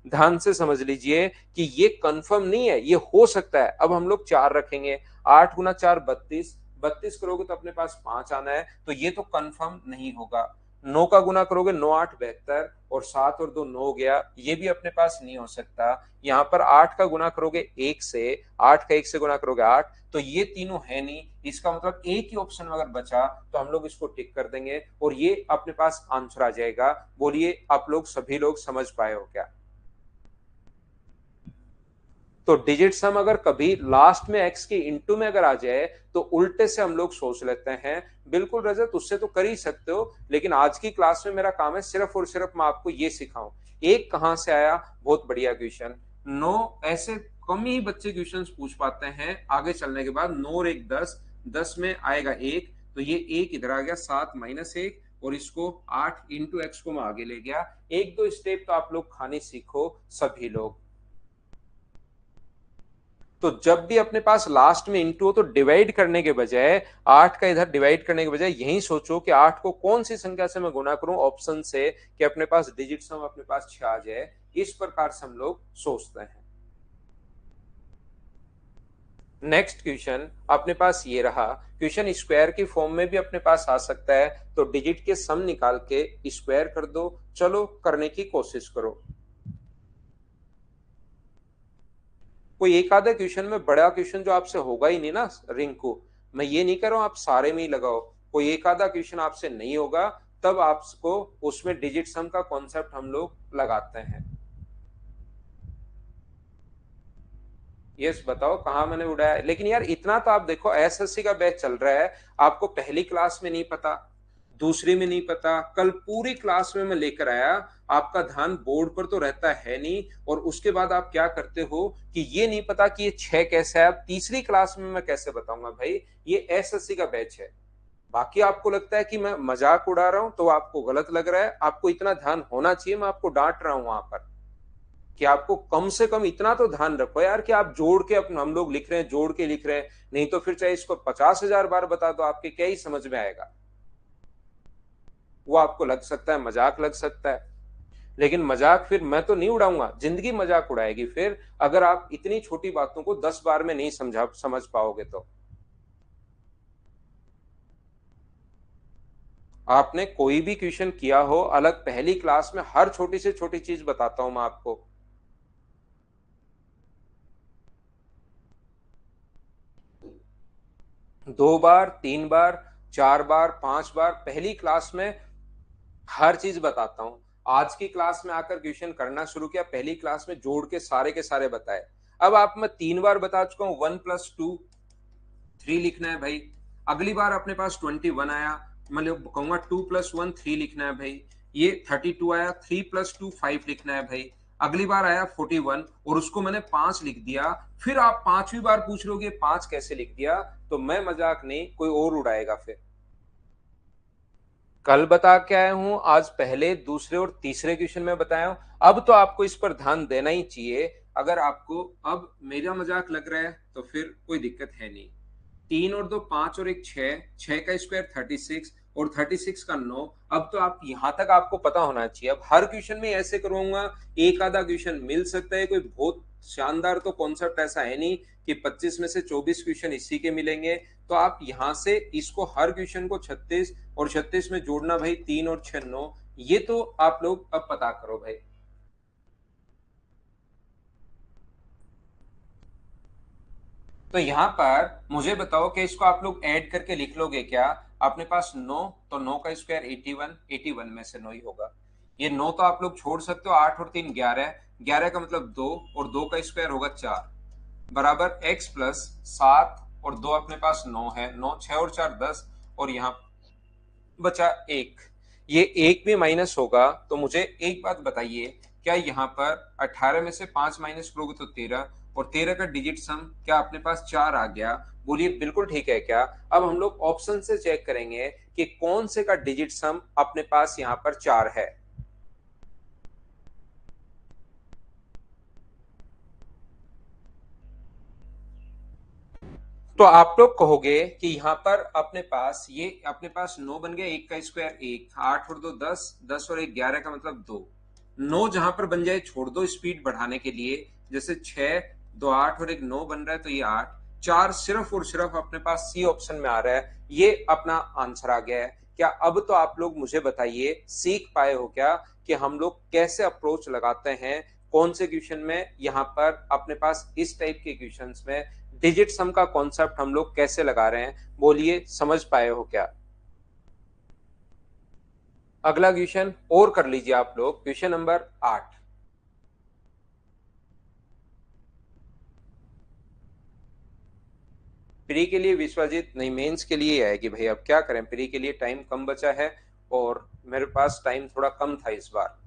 ध्यान से समझ लीजिए कि ये कंफर्म नहीं है, ये हो सकता है। अब हम लोग 4 रखेंगे, 8 गुना 4 32, 32 करोगे तो अपने पास 5 आना है, तो ये तो कंफर्म नहीं होगा। 9 का गुना करोगे 9 8 72, और 7 और 2 9 हो गया, ये भी अपने पास नहीं हो सकता। यहाँ पर 8 का गुना करोगे 1 से, 8 का 1 से गुना करोगे 8, तो ये तीनों है नहीं, इसका मतलब एक ही ऑप्शन अगर बचा तो हम लोग इसको टिक कर देंगे, और ये अपने पास आंसर आ जाएगा। बोलिए आप लोग सभी लोग समझ पाए हो क्या? तो डिजिट सम अगर कभी लास्ट में एक्स की इंटू में अगर आ जाए तो उल्टे से हम लोग सोच लेते हैं, बिल्कुल रजत उससे तो कर ही सकते हो, लेकिन आज की क्लास में मेरा काम है सिर्फ और सिर्फ मैं आपको ये सिखाऊं। एक कहां से आया, बहुत बढ़िया क्वेश्चन। 9 ऐसे कम ही बच्चे क्वेश्चंस पूछ पाते हैं, आगे चलने के बाद 9 और 1 10, 10 में आएगा 1, तो ये 1 इधर आ गया, 7 माइनस 1, और इसको 8 इंटू एक्स को मैं आगे ले गया। एक दो स्टेप तो आप लोग खाने सीखो सभी लोग। तो जब भी अपने पास लास्ट में इंटू हो तो डिवाइड करने के बजाय, 8 का इधर डिवाइड करने के बजाय यही सोचो कि 8 को कौन सी संख्या से मैं गुना करूं ऑप्शन से, कि अपने पास डिजिट सम अपने पास 6 आ जाए। इस प्रकार से हम लोग सोचते हैं। नेक्स्ट क्वेश्चन अपने पास ये रहा, क्वेश्चन स्क्वायर की फॉर्म में भी अपने पास आ सकता है, तो डिजिट के सम निकाल के स्क्वायर कर दो। चलो करने की कोशिश करो। कोई एक आधा क्वेश्चन में, बड़ा क्वेश्चन जो आपसे होगा ही नहीं ना रिंकू, मैं ये नहीं कर रहा हूं आप सारे में ही लगाओ, कोई एक आधा क्वेश्चन आपसे नहीं होगा, तब आपको उसमें डिजिट सम का कॉन्सेप्ट हम लोग लगाते हैं। यस बताओ कहां मैंने उड़ाया, लेकिन यार इतना तो आप देखो, एसएससी का बैच चल रहा है, आपको पहली क्लास में नहीं पता, दूसरी में नहीं पता, कल पूरी क्लास में मैं लेकर आया, आपका ध्यान बोर्ड पर तो रहता है नहीं, और उसके बाद आप क्या करते हो कि ये नहीं पता कि ये 6 कैसे है, अब तीसरी क्लास में मैं कैसे बताऊंगा भाई, ये एसएससी का बैच है। बाकी आपको लगता है कि मैं मजाक उड़ा रहा हूं तो आपको गलत लग रहा है, आपको इतना ध्यान होना चाहिए, मैं आपको डांट रहा हूं वहां पर कि आपको कम से कम इतना तो ध्यान रखो यार कि आप जोड़ के, अपने हम लोग लिख रहे हैं जोड़ के लिख रहे हैं, नहीं तो फिर चाहे इसको 50,000 बार बता दो आपके क्या ही समझ में आएगा। वो आपको लग सकता है मजाक, लग सकता है, लेकिन मजाक फिर मैं तो नहीं उड़ाऊंगा, जिंदगी मजाक उड़ाएगी फिर, अगर आप इतनी छोटी बातों को 10 बार में नहीं समझ पाओगे तो। आपने कोई भी क्वेश्चन किया हो अलग, पहली क्लास में हर छोटी से छोटी चीज बताता हूं मैं आपको। 2 बार, 3 बार, 4 बार, 5 बार पहली क्लास में हर चीज बताता हूं। आज की क्लास में आकर क्वेश्चन करना शुरू किया, पहली क्लास में जोड़ के सारे बताए। अब आप मैं 3 बार बता चुका हूं, 1 + 2 3 लिखना है भाई, अगली बार अपने पास 21 आया, मतलब कहूंगा 2+1 3 लिखना है भाई। ये 32 आया, 3+2 5 लिखना है भाई। अगली बार आया 41 और उसको मैंने 5 लिख दिया। फिर आप पांचवी बार पूछ लोगे 5 कैसे लिख दिया, तो मैं मजाक नहीं, कोई और उड़ाएगा फिर। कल बता के आया हूं, आज पहले दूसरे और तीसरे क्वेश्चन में बताया हूं। अब तो आपको इस पर ध्यान देना ही चाहिए। अगर आपको अब मेरा मजाक लग रहा है तो फिर कोई दिक्कत है नहीं। 3 और 2 5 और एक 6, 6 का स्क्वायर 36 और 36 का 9। अब तो आप यहां तक आपको पता होना चाहिए। अब हर क्वेश्चन में ऐसे करूंगा, एक आधा क्वेश्चन मिल सकता है, कोई बहुत शानदार तो कॉन्सेप्ट ऐसा है नहीं कि 25 में से 24 क्वेश्चन इसी के मिलेंगे। तो आप यहां से इसको हर क्वेश्चन को 36 और 36 में जोड़ना भाई, 3 और 6 9। ये तो आप लोग अब पता करो भाई। तो यहां पर मुझे बताओ कि इसको आप लोग ऐड करके लिख लोगे क्या? अपने पास 9, तो 9 का स्क्वायर 81, 81 में से 9 ही होगा। ये 9 तो आप लोग छोड़ सकते हो, 8 और 3 11, 11 का मतलब 2 और 2 का स्क्वायर होगा 4 बराबर x प्लस 7 और 2 अपने पास 9 है, 9 6 और 4 10 और यहाँ बचा 1। ये 1 भी माइनस होगा, तो मुझे एक बात बताइए, क्या यहाँ पर 18 में से 5 माइनस करोगे तो 13 और 13 का डिजिट सम क्या अपने पास 4 आ गया? बोलिए बिल्कुल ठीक है क्या? अब हम लोग ऑप्शन से चेक करेंगे कि कौन से का डिजिट सम अपने पास यहाँ पर 4 है। तो आप लोग कहोगे कि यहाँ पर अपने पास ये अपने पास 9 बन गया, 1 का स्क्वायर 1, 8 और 2 10, 10 और 1 11 का मतलब 2। 9 जहां पर बन जाए छोड़ दो स्पीड बढ़ाने के लिए, जैसे 6 2 8 और 1 9 बन रहा है तो ये 8, 4 सिर्फ और सिर्फ अपने पास सी ऑप्शन में आ रहा है। ये अपना आंसर आ गया है क्या? अब तो आप लोग मुझे बताइए, सीख पाए हो क्या कि हम लोग कैसे अप्रोच लगाते हैं, कौन से क्वेश्चन में यहाँ पर अपने पास इस टाइप के क्वेश्चंस में डिजिट सम का कॉन्सेप्ट हम लोग कैसे लगा रहे हैं? बोलिए समझ पाए हो क्या? अगला क्वेश्चन और कर लीजिए आप लोग, क्वेश्चन नंबर 8। प्री के लिए विश्वजीत नहीं, मेंस के लिए आएगी भाई। अब क्या करें, प्री के लिए टाइम कम बचा है और मेरे पास टाइम थोड़ा कम था इस बार।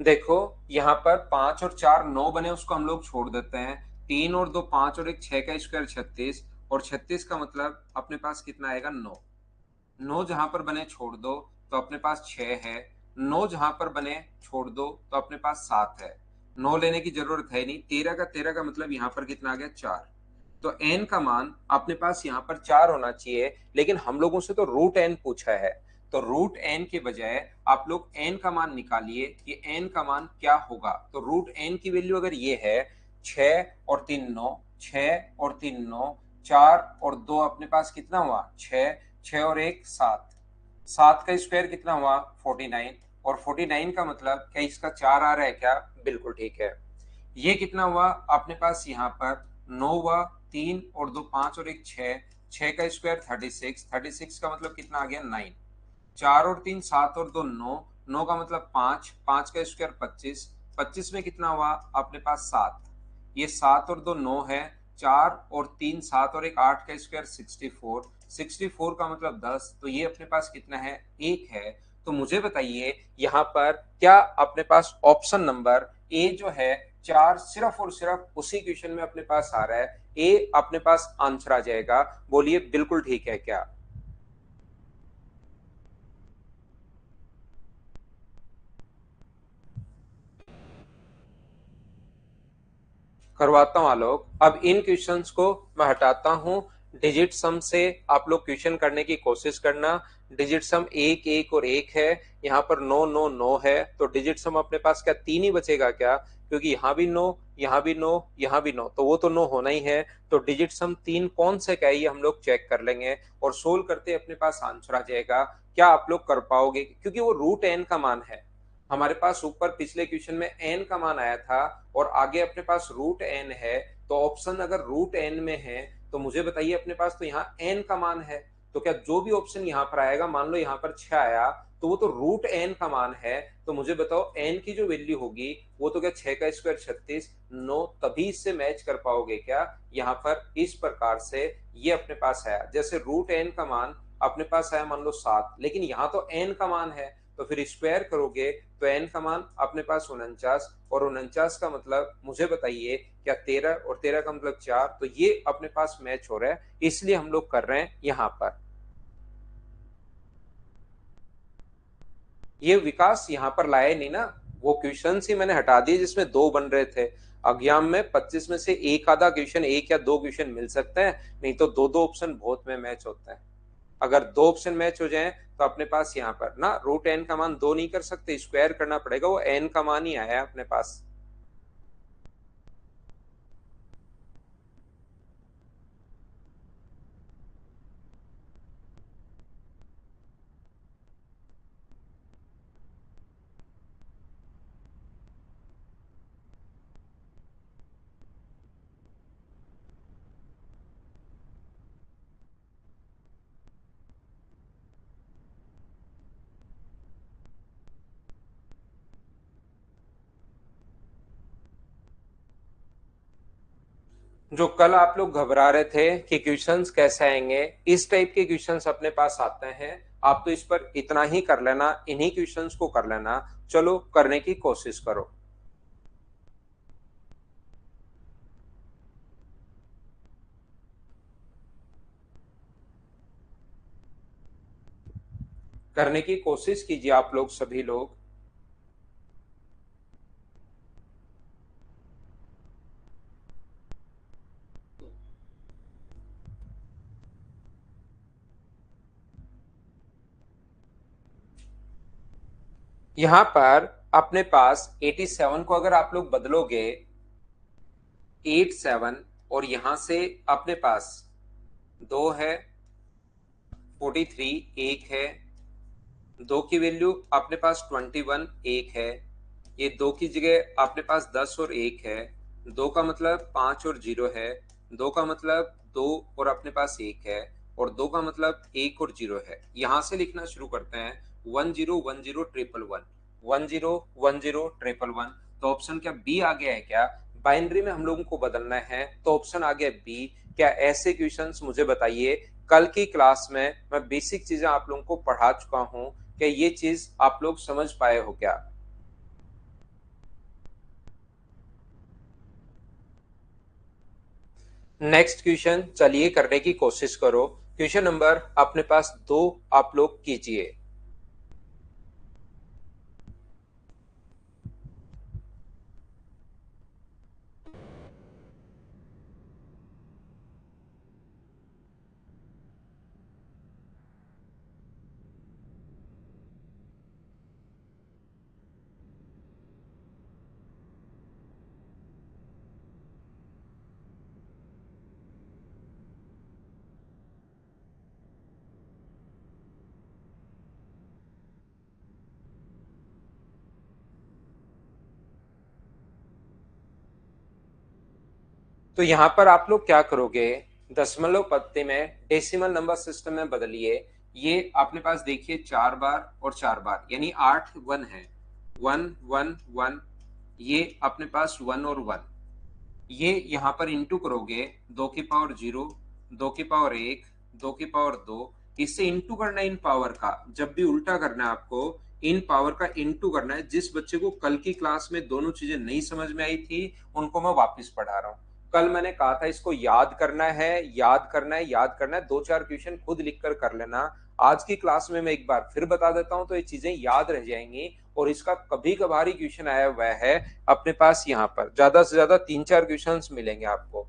देखो यहाँ पर 5 और 4 9 बने, उसको हम लोग छोड़ देते हैं। 3 और 2 5 और एक 6 का स्क्वायर 36 और 36 का मतलब अपने पास कितना आएगा? 9। 9 जहां पर बने छोड़ दो तो अपने पास 6 है। 9 जहां पर बने छोड़ दो तो अपने पास 7 है। 9 लेने की जरूरत है नहीं। 13 का मतलब यहां पर कितना आ गया? 4। तो एन का मान अपने पास यहाँ पर 4 होना चाहिए, लेकिन हम लोगों से तो रूट एन पूछा है। तो रूट एन के बजाय आप लोग एन का मान निकालिए कि एन का मान क्या होगा। तो रूट एन की वैल्यू अगर ये है 6 और 3 9, 6 और 3 9, 4 और 2 अपने पास कितना हुआ? 6, 6 और 1 7, 7 का स्क्वायर कितना हुआ? 49 और 49 का मतलब क्या इसका 4 आ रहा है क्या? बिल्कुल ठीक है। ये कितना हुआ अपने पास यहाँ पर? 9 हुआ, 3 और 2 5 और एक 6, 6 का स्क्वायर 36, 36 का मतलब कितना आ गया? 9। 4 और 3 7 और 2 9, 9 का मतलब 5, 5 का स्क्वायर 25, 25 में कितना हुआ अपने पास? 7। ये 7 और 2 9 है, 4 और 3 7 और एक 8 का स्क्वायर 64, 64 का मतलब 10। तो ये अपने पास कितना है? 1 है। तो मुझे बताइए यहाँ पर क्या अपने पास ऑप्शन नंबर ए जो है 4 सिर्फ और सिर्फ उसी क्वेश्चन में अपने पास आ रहा है, ए अपने पास आंसर आ जाएगा? बोलिए बिल्कुल ठीक है क्या? करवाता हूं आलोक। अब इन क्वेश्चंस को मैं हटाता हूं। डिजिट सम से आप लोग क्वेश्चन करने की कोशिश करना। डिजिट सम 1 1 और 1 है, यहाँ पर 9 9 9 है, तो डिजिट सम अपने पास क्या 3 ही बचेगा क्या? क्योंकि यहाँ भी 9, यहाँ भी 9, यहाँ भी 9, तो वो तो 9 होना ही है। तो डिजिट सम 3 कौन से का है ये हम लोग चेक कर लेंगे और सोल्व करते अपने पास आंसर आ जाएगा। क्या आप लोग कर पाओगे? क्योंकि वो रूट एन का मान है हमारे पास। ऊपर पिछले क्वेश्चन में एन का मान आया था और आगे अपने पास रूट एन है। तो ऑप्शन अगर रूट एन में है तो मुझे बताइए, अपने पास तो यहाँ एन का मान है। तो क्या जो भी ऑप्शन यहाँ पर आएगा, मान लो यहाँ पर 6 आया, तो वो तो रूट एन का मान है। तो मुझे बताओ एन की जो वैल्यू होगी वो तो क्या 6 का स्क्वायर 36, 9, तभी इससे मैच कर पाओगे क्या यहाँ पर इस प्रकार से। ये अपने पास आया, जैसे रूट एन का मान अपने पास आया मान लो 7, लेकिन यहाँ तो एन का मान है, तो फिर स्क्वायर करोगे तो एन का मान अपने पास 49, और 49 का मतलब मुझे बताइए क्या 13, और 13 का मतलब 4, तो ये अपने पास मैच हो रहा है, इसलिए हम लोग कर रहे हैं यहाँ पर। ये विकास यहाँ पर लाया नहीं ना, वो क्वेश्चन ही मैंने हटा दिए जिसमें दो बन रहे थे। एग्जाम में 25 में से एक आधा क्वेश्चन, एक या दो क्वेश्चन मिल सकते हैं, नहीं तो दो दो ऑप्शन बहुत में मैच होता है। अगर दो ऑप्शन मैच हो जाएं तो अपने पास यहाँ पर ना रूट एन का मान दो नहीं कर सकते, स्क्वायर करना पड़ेगा, वो एन का मान ही आया है अपने पास। जो कल आप लोग घबरा रहे थे कि क्वेश्चंस कैसे आएंगे, इस टाइप के क्वेश्चंस अपने पास आते हैं। आप तो इस पर इतना ही कर लेना, इन्हीं क्वेश्चंस को कर लेना। चलो करने की कोशिश करो। करने की कोशिश कीजिए आप लोग सभी लोग। यहां पर अपने पास 87 को अगर आप लोग बदलोगे 87, और यहां से अपने पास दो है, 43 एक है, दो की वैल्यू अपने पास 21 एक है, ये दो की जगह अपने पास 10 और एक है, दो का मतलब 5 और 0 है, दो का मतलब दो और अपने पास एक है, और दो का मतलब एक और 0 है। यहां से लिखना शुरू करते हैं 1010 111 1010 111। तो ऑप्शन क्या बी आ गया है क्या? बाइनरी में हम लोगों को बदलना है तो ऑप्शन आ गया बी। क्या ऐसे क्वेश्चंस मुझे बताइए, कल की क्लास में मैं बेसिक चीजें आप लोगों को पढ़ा चुका हूं, क्या ये चीज आप लोग समझ पाए हो क्या? नेक्स्ट क्वेश्चन चलिए करने की कोशिश करो। क्वेश्चन नंबर अपने पास 2 आप लोग कीजिए। तो यहां पर आप लोग क्या करोगे, दशमलव पत्ते में डेसिमल नंबर सिस्टम में बदलिए। ये अपने पास देखिए 4 बार और 4 बार, यानी 8 1 है, 1 1 1। ये अपने पास 1 और 1, ये यहाँ पर इंटू करोगे 2 की पावर 0, 2 की पावर 1, 2 की पावर 2। इससे इंटू करना है इन पावर का, जब भी उल्टा करना है आपको इन पावर का इंटू करना है। जिस बच्चे को कल की क्लास में दोनों चीजें नहीं समझ में आई थी उनको मैं वापस पढ़ा रहा हूँ। कल मैंने कहा था इसको याद करना है, याद करना है, याद करना है, दो चार क्वेश्चन खुद लिखकर कर लेना। आज की क्लास में मैं एक बार फिर बता देता हूं तो ये चीजें याद रह जाएंगी। और इसका कभी कभार ही क्वेश्चन आया हुआ है अपने पास, यहाँ पर ज्यादा से ज्यादा 3 4 क्वेश्चन मिलेंगे आपको।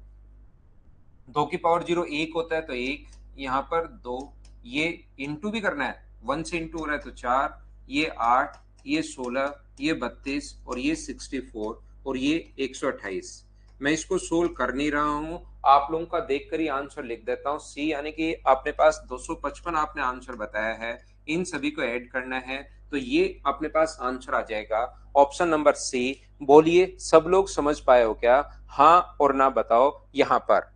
2 की पावर 0 एक होता है तो एक, यहाँ पर दो, ये इंटू भी करना है, 1 से इंटू हो रहा है तो 4, ये 8, ये 16, ये 32, और ये 64, और ये 128। मैं इसको सोल्व कर नहीं रहा हूं, आप लोगों का देखकर ही आंसर लिख देता हूं। सी यानी कि अपने पास 255 आपने आंसर बताया है, इन सभी को ऐड करना है तो ये अपने पास आंसर आ जाएगा ऑप्शन नंबर सी। बोलिए सब लोग समझ पाए हो क्या? हाँ और ना बताओ यहाँ पर।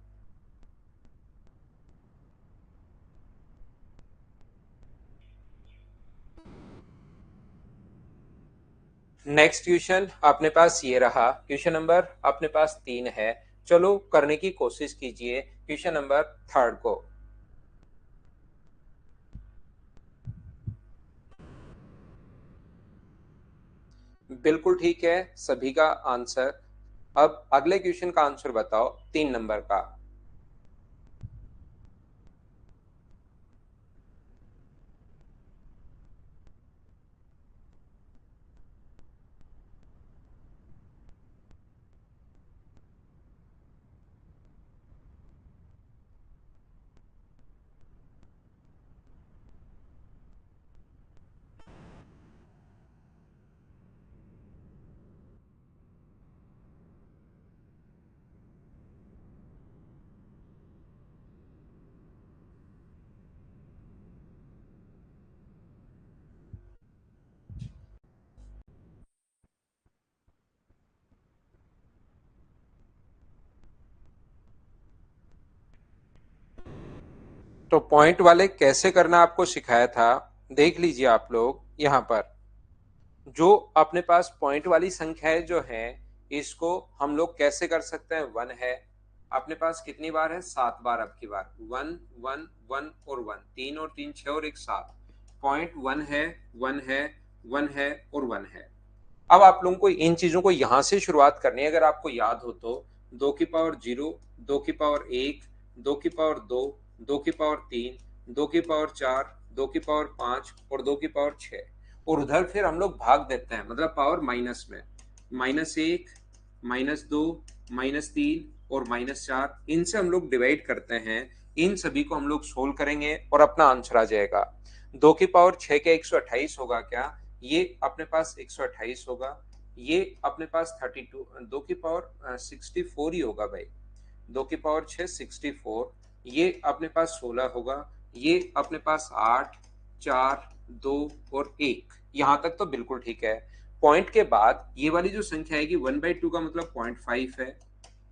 नेक्स्ट क्वेश्चन अपने पास ये रहा, क्वेश्चन नंबर अपने पास 3 है। चलो करने की कोशिश कीजिए क्वेश्चन नंबर 3 को। बिल्कुल ठीक है सभी का आंसर। अब अगले क्वेश्चन का आंसर बताओ 3 नंबर का। तो पॉइंट वाले कैसे करना आपको सिखाया था, देख लीजिए आप लोग यहाँ पर। जो अपने पास पॉइंट वाली संख्याएं जो है, इसको हम लोग कैसे कर सकते हैं। 1 है अपने पास, कितनी बार है, 7 बार। अब की बार 1 1 1 और 1, 3 और 3 6 और 1 7। पॉइंट 1 है, 1 है, 1 है और 1 है। अब आप लोगों को इन चीजों को यहां से शुरुआत करनी है। अगर आपको याद हो तो 2 की पावर 0, 2 की पावर 1, 2 की पावर 2, 2 की पावर 3, 2 की पावर 4, 2 की पावर 5 और 2 की पावर 6। और उधर फिर हम लोग भाग देते हैं, मतलब पावर माइनस में, -1, -2, -3 और -4, इनसे हम लोग डिवाइड करते हैं। इन सभी को हम लोग सोल्व करेंगे और अपना आंसर आ जाएगा। 2 की पावर 6 के 128 होगा क्या, ये अपने पास 128 होगा। ये अपने पास 32, 2 की पावर 64 ही होगा भाई। 2 की पावर 6 64, ये अपने पास 16 होगा। ये अपने पास 8, 4, 2 और 1। यहां तक तो बिल्कुल ठीक है। पॉइंट के बाद ये वाली जो संख्या आएगी 1/2 का मतलब 0.5 है।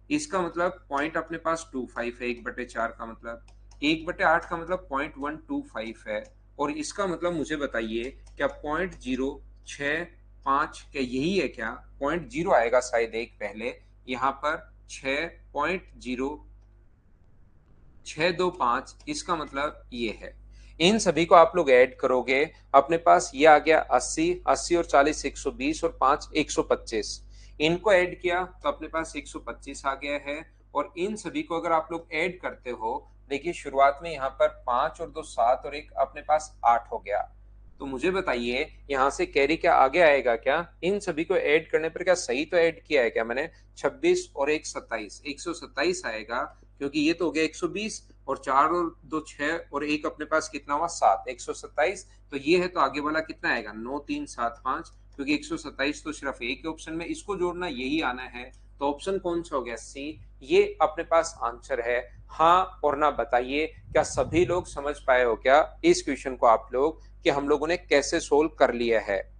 इसका मतलब पॉइंट अपने पास 25 है, 1/4 का मतलब। 1/8 का मतलब 0.125 है। और इसका मतलब मुझे बताइए क्या 0.065 क्या यही है क्या। 0.0 आएगा शायद एक पहले, यहाँ पर 6.0625, इसका मतलब ये है। इन सभी को आप लोग ऐड करोगे, अपने पास ये आ गया 80, 80 और 40 120 और 5 125। इनको ऐड किया तो अपने पास 125 आ गया है। और इन सभी को अगर आप लोग ऐड करते हो, देखिए शुरुआत में यहाँ पर 5 और 2 7 और एक अपने पास 8 हो गया। तो मुझे बताइए यहाँ से कैरी क्या आगे आएगा क्या। इन सभी को ऐड करने पर क्या सही तो ऐड किया है क्या मैंने। 26 और 1 27, 127 आएगा, क्योंकि ये तो हो गया 120 और 4 और 2 6 और 1 अपने पास कितना हुआ 7, 127। तो ये है, तो आगे वाला कितना आएगा 9 3 7 5, क्योंकि 127 तो सिर्फ एक ही ऑप्शन में, इसको जोड़ना यही आना है। तो ऑप्शन कौन सा हो गया, सी। ये अपने पास आंसर है। हाँ और ना बताइए, क्या सभी लोग समझ पाए हो क्या इस क्वेश्चन को आप लोग, कि हम लोगों ने कैसे सोल्व कर लिया है।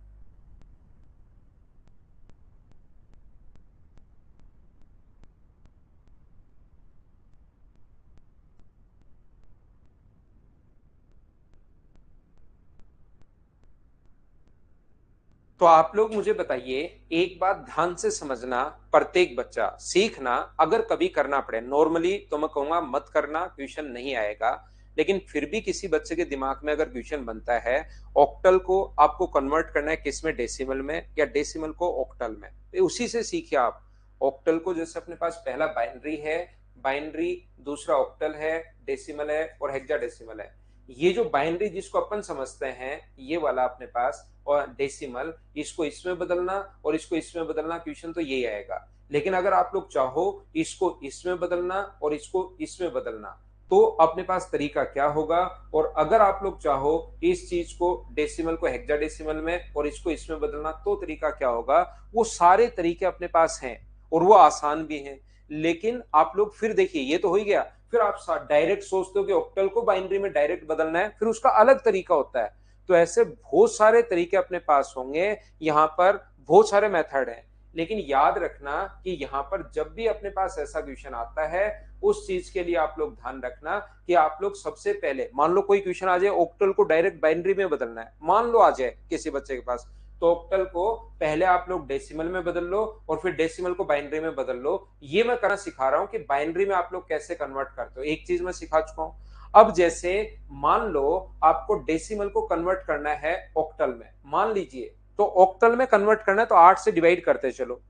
तो आप लोग मुझे बताइए, एक बात ध्यान से समझना, प्रत्येक बच्चा सीखना। अगर कभी करना पड़े, नॉर्मली तो मैं कहूंगा मत करना, क्वेश्चन नहीं आएगा। लेकिन फिर भी किसी बच्चे के दिमाग में अगर क्वेश्चन बनता है, ऑक्टल को आपको कन्वर्ट करना है किस में, डेसिमल में, या डेसिमल को ऑक्टल में, तो उसी से सीखिए आप। ऑक्टल को जैसे अपने पास पहला बाइनरी है, बाइनरी, दूसरा ऑक्टल है, डेसिमल है और हेक्साडेसिमल है। ये जो बाइनरी जिसको अपन समझते हैं, ये वाला अपने पास, और डेसिमल, इसको इसमें बदलना और इसको इसमें बदलना, क्वेश्चन तो यही आएगा। लेकिन अगर आप लोग चाहो इसको इसमें बदलना और इसको इसमें बदलना, तो अपने पास तरीका क्या होगा। और अगर आप लोग चाहो इस चीज को, डेसिमल को हेक्साडेसिमल में और इसको इसमें बदलना, तो तरीका क्या होगा। वो सारे तरीके अपने पास हैं और वो आसान भी हैं। लेकिन आप लोग फिर देखिए, ये तो हो ही गया। फिर आप डायरेक्ट सोचते हो कि ऑक्टल को बाइनरी में डायरेक्ट बदलना है, फिर उसका अलग तरीका होता है। तो ऐसे बहुत सारे तरीके अपने पास होंगे, यहाँ पर बहुत सारे मेथड हैं। लेकिन याद रखना कि यहाँ पर जब भी अपने पास ऐसा क्वेश्चन आता है, उस चीज के लिए आप लोग ध्यान रखना कि आप लोग सबसे पहले, मान लो कोई क्वेश्चन आ जाए ऑक्टल को डायरेक्ट बाइनरी में बदलना है, मान लो आ जाए किसी बच्चे के पास, तो ऑक्टल को पहले आप लोग डेसिमल में बदल लो और फिर डेसिमल को बाइनरी में बदल लो। ये मैं करना सिखा रहा हूं कि बाइनरी में आप लोग कैसे कन्वर्ट करते हो। एक चीज मैं सिखा चुका हूं। अब जैसे मान लो आपको डेसिमल को कन्वर्ट करना है ऑक्टल में, मान लीजिए, तो ऑक्टल में कन्वर्ट करना है तो 8 से डिवाइड करते चलो।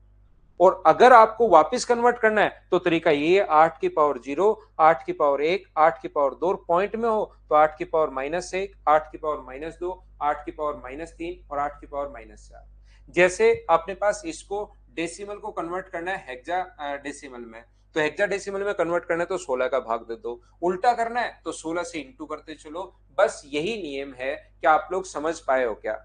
और अगर आपको वापस कन्वर्ट करना है तो तरीका ये है, 8 की पावर 0, 8 की पावर 1, 8 की पावर 2, पॉइंट में हो तो 8 की पावर -1, 8 की पावर -2, 8 की पावर-3 और 8 की पावर-4। जैसे अपने पास इसको डेसिमल को कन्वर्ट करना है हेक्सा डेसिमल में, तो हेक्सा डेसिमल में कन्वर्ट करना है तो 16 का भाग दे दो। उल्टा करना है तो 16 से इंटू करते चलो। बस यही नियम है। क्या आप लोग समझ पाए हो क्या?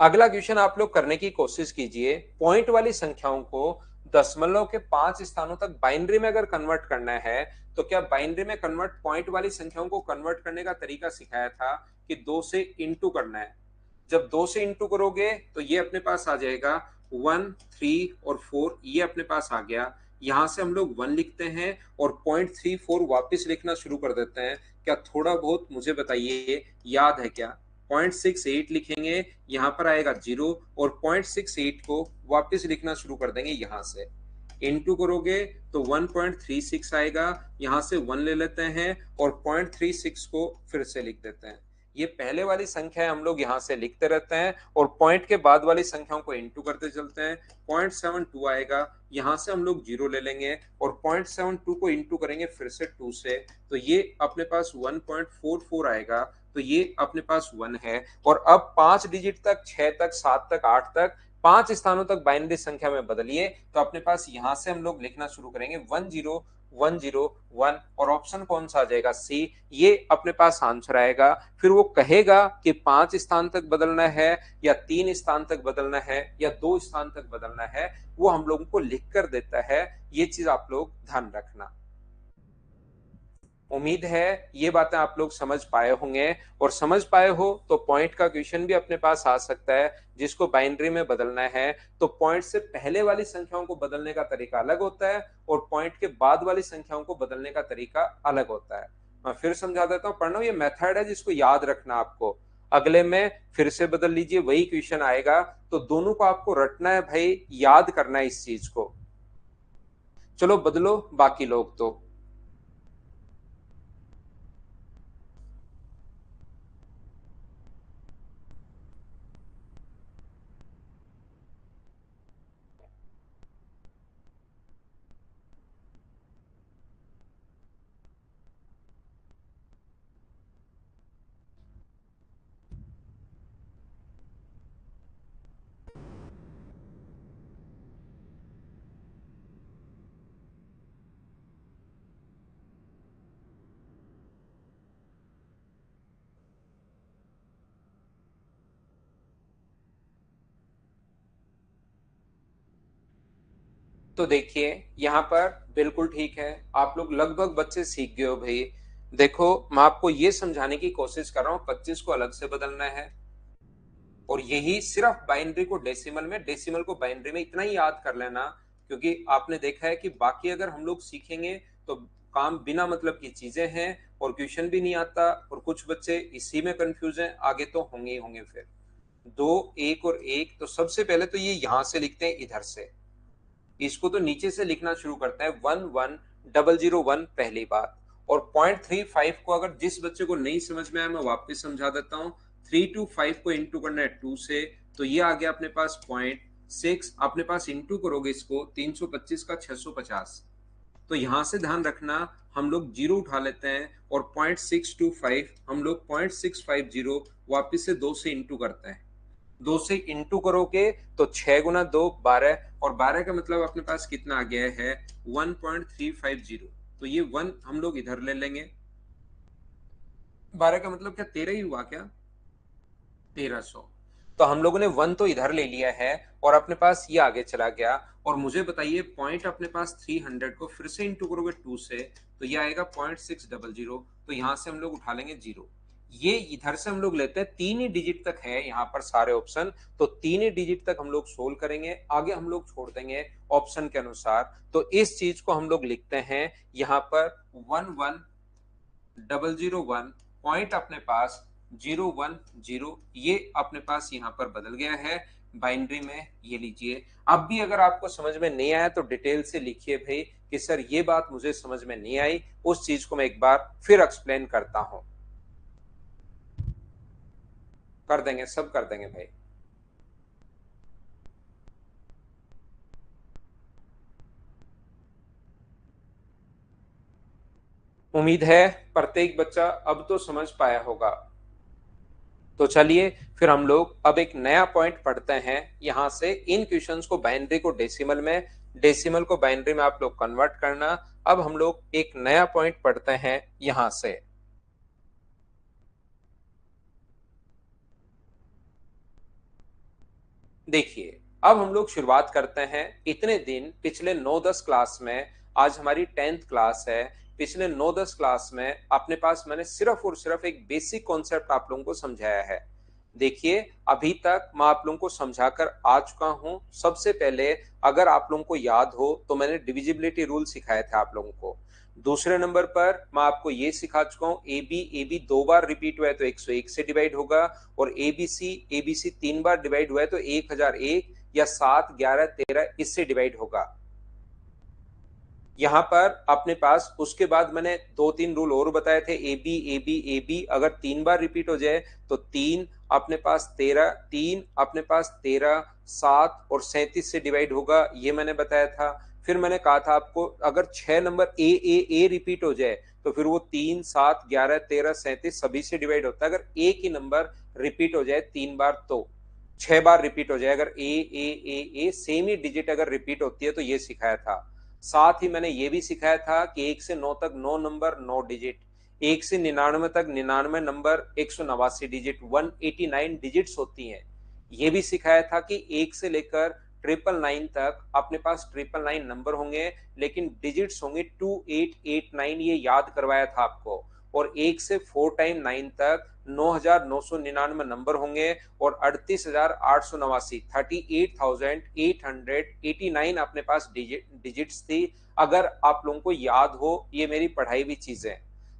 अगला क्वेश्चन आप लोग करने की कोशिश कीजिए। पॉइंट वाली संख्याओं को दशमलव के 5 स्थानों तक बाइनरी में अगर कन्वर्ट करना है तो क्या बाइनरी में कन्वर्ट पॉइंट वाली संख्याओं को कन्वर्ट करने का तरीका सिखाया था कि 2 से इंटू करना है। जब 2 से इंटू करोगे तो ये अपने पास आ जाएगा 1, 3 और 4, ये अपने पास आ गया। यहां से हम लोग 1 लिखते हैं और 0.34 वापस लिखना शुरू कर देते हैं। क्या थोड़ा बहुत मुझे बताइए याद है क्या? 0.68 लिखेंगे, यहाँ पर आएगा 0 और 0.68 को वापस लिखना शुरू कर देंगे। यहाँ से इंटू करोगे तो 1.36 आएगा। यहाँ से 1 ले लेते हैं और 0.36 को फिर से लिख देते हैं। ये पहले वाली संख्या है, हम लोग यहाँ से लिखते रहते हैं और पॉइंट के बाद वाली संख्याओं को इंटू करते चलते हैं। 0.72 आएगा, यहाँ से हम लोग 0 ले लेंगे और 0.72 को इंटू करेंगे फिर से 2 से, तो ये अपने पास 1.44 आएगा। तो ये अपने पास 1 है। और अब 5 डिजिट तक, 6 तक, 7 तक, 8 तक, 5 स्थानों तक बाइनरी संख्या में बदलिए तो अपने पास यहां से हम लोग लिखना शुरू करेंगे 10101 और ऑप्शन कौन सा आ जाएगा? सी। ये अपने पास आंसर आएगा। फिर वो कहेगा कि 5 स्थान तक बदलना है या 3 स्थान तक बदलना है या 2 स्थान तक बदलना है, वो हम लोगों को लिख कर देता है। ये चीज आप लोग ध्यान रखना। उम्मीद है ये बातें आप लोग समझ पाए होंगे। और समझ पाए हो तो पॉइंट का क्वेश्चन भी अपने पास आ सकता है जिसको बाइनरी में बदलना है। तो पॉइंट से पहले वाली संख्याओं को बदलने का तरीका अलग होता है और पॉइंट के बाद वाली संख्याओं को बदलने का तरीका अलग होता है। मैं फिर समझा देता हूँ, पढ़ना। ये मेथड है जिसको याद रखना आपको। अगले में फिर से बदल लीजिए, वही क्वेश्चन आएगा। तो दोनों को आपको रटना है भाई, याद करना है इस चीज को। चलो बदलो बाकी लोग तो। तो देखिए यहाँ पर बिल्कुल ठीक है, आप लोग लगभग बच्चे सीख गए हो भाई। देखो मैं आपको ये समझाने की कोशिश कर रहा हूँ, 25 को अलग से बदलना है और यही सिर्फ बाइनरी को डेसिमल में, डेसिमल को बाइनरी में, इतना ही याद कर लेना। क्योंकि आपने देखा है कि बाकी अगर हम लोग सीखेंगे तो काम बिना मतलब की चीजें हैं और क्वेश्चन भी नहीं आता और कुछ बच्चे इसी में कंफ्यूज हैं, आगे तो होंगे ही होंगे। फिर 2, 1 और 1, तो सबसे पहले तो ये यहां से लिखते हैं इधर से, इसको तो नीचे से लिखना शुरू करते हैं। 11001 पहली बात। और 0.35 को अगर जिस बच्चे को नहीं समझ में आया मैं वापस समझा देता हूँ। 325 को इंटू करना है 2 से, तो ये आ गया अपने पास 0.6। अपने पास इंटू करोगे इसको 325 का 650, तो यहां से ध्यान रखना हम लोग जीरो उठा लेते हैं और 0.625 हम लोग 0.650 वापिस से 2 से इंटू करते हैं। 2 से इंटू करोगे तो 6 गुना 2 12, और 12 का मतलब अपने पास कितना आ गया है? 1.350। तो ये 1 हम लोग इधर ले लेंगे। 12 का मतलब क्या 13 ही हुआ क्या? 1300। तो हम लोगों ने 1 तो इधर ले लिया है और अपने पास ये आगे चला गया। और मुझे बताइए पॉइंट अपने पास 300 को फिर से इंटू करोगे 2 से, तो ये आएगा 0.600। तो यहां से हम लोग उठा लेंगे 0। ये इधर से हम लोग लेते हैं, 3 ही डिजिट तक है यहाँ पर सारे ऑप्शन, तो 3 ही डिजिट तक हम लोग सोल्व करेंगे, आगे हम लोग छोड़ देंगे ऑप्शन के अनुसार। तो इस चीज को हम लोग लिखते हैं यहाँ पर 11 001 पॉइंट अपने पास 010, ये अपने पास यहाँ पर बदल गया है बाइनरी में, ये लीजिए। अब भी अगर आपको समझ में नहीं आया तो डिटेल से लिखिए भाई कि सर ये बात मुझे समझ में नहीं आई, उस चीज को मैं एक बार फिर एक्सप्लेन करता हूं। कर देंगे, सब कर देंगे भाई। उम्मीद है प्रत्येक बच्चा अब तो समझ पाया होगा। तो चलिए फिर हम लोग अब एक नया पॉइंट पढ़ते हैं यहां से। इन क्वेश्चंस को बाइनरी को डेसिमल में, डेसिमल को बाइनरी में आप लोग कन्वर्ट करना। अब हम लोग एक नया पॉइंट पढ़ते हैं यहां से। देखिए अब हम लोग शुरुआत करते हैं। इतने दिन पिछले 9-10 क्लास में, आज हमारी 10th क्लास है, पिछले 9-10 क्लास में अपने पास मैंने सिर्फ और सिर्फ एक बेसिक कॉन्सेप्ट आप लोगों को समझाया है। देखिए अभी तक मैं आप लोगों को समझाकर आ चुका हूं। सबसे पहले अगर आप लोगों को याद हो तो मैंने डिविजिबिलिटी रूल सिखाए थे आप लोगों को। दूसरे नंबर पर मैं आपको ये सिखा चुका हूं, ए बी दो बार रिपीट हुआ है तो 101 से डिवाइड होगा, और एबीसी तीन बार डिवाइड हुआ है तो 1001 या 7, 11, 13 इससे डिवाइड होगा। यहां पर अपने पास उसके बाद मैंने 2-3 रूल और बताए थे। ए बी अगर 3 बार रिपीट हो जाए तो 3 अपने पास 13, 3 अपने पास 13, 7 और 37 से डिवाइड होगा, ये मैंने बताया था। फिर मैंने कहा था आपको अगर 6 नंबर ए रिपीट हो जाए तो फिर वो 3, 7, 11, 13, 37 सभी से डिवाइड होता है। अगर एक ही नंबर रिपीट हो जाए 3 बार तो 6 बार रिपीट हो जाए। अगर ए सेम ही डिजिट अगर रिपीट होती है तो ये सिखाया था। साथ ही मैंने ये भी सिखाया था कि 1 से 9 तक 9 नंबर 9 डिजिट, 1 से 99 तक 99 नंबर 189 डिजिट 189 डिजिट्स होती हैं। ये भी सिखाया था कि 1 से लेकर 999 तक अपने पास 999 नंबर होंगे लेकिन डिजिट्स होंगे 2889, ये याद करवाया था आपको। और 1 से 4 टाइम 9 तक 9999 नंबर होंगे और 38,889 38,889 अपने पास डिजिट्स थी। अगर आप लोगों को याद हो ये मेरी पढ़ाई हुई चीजें।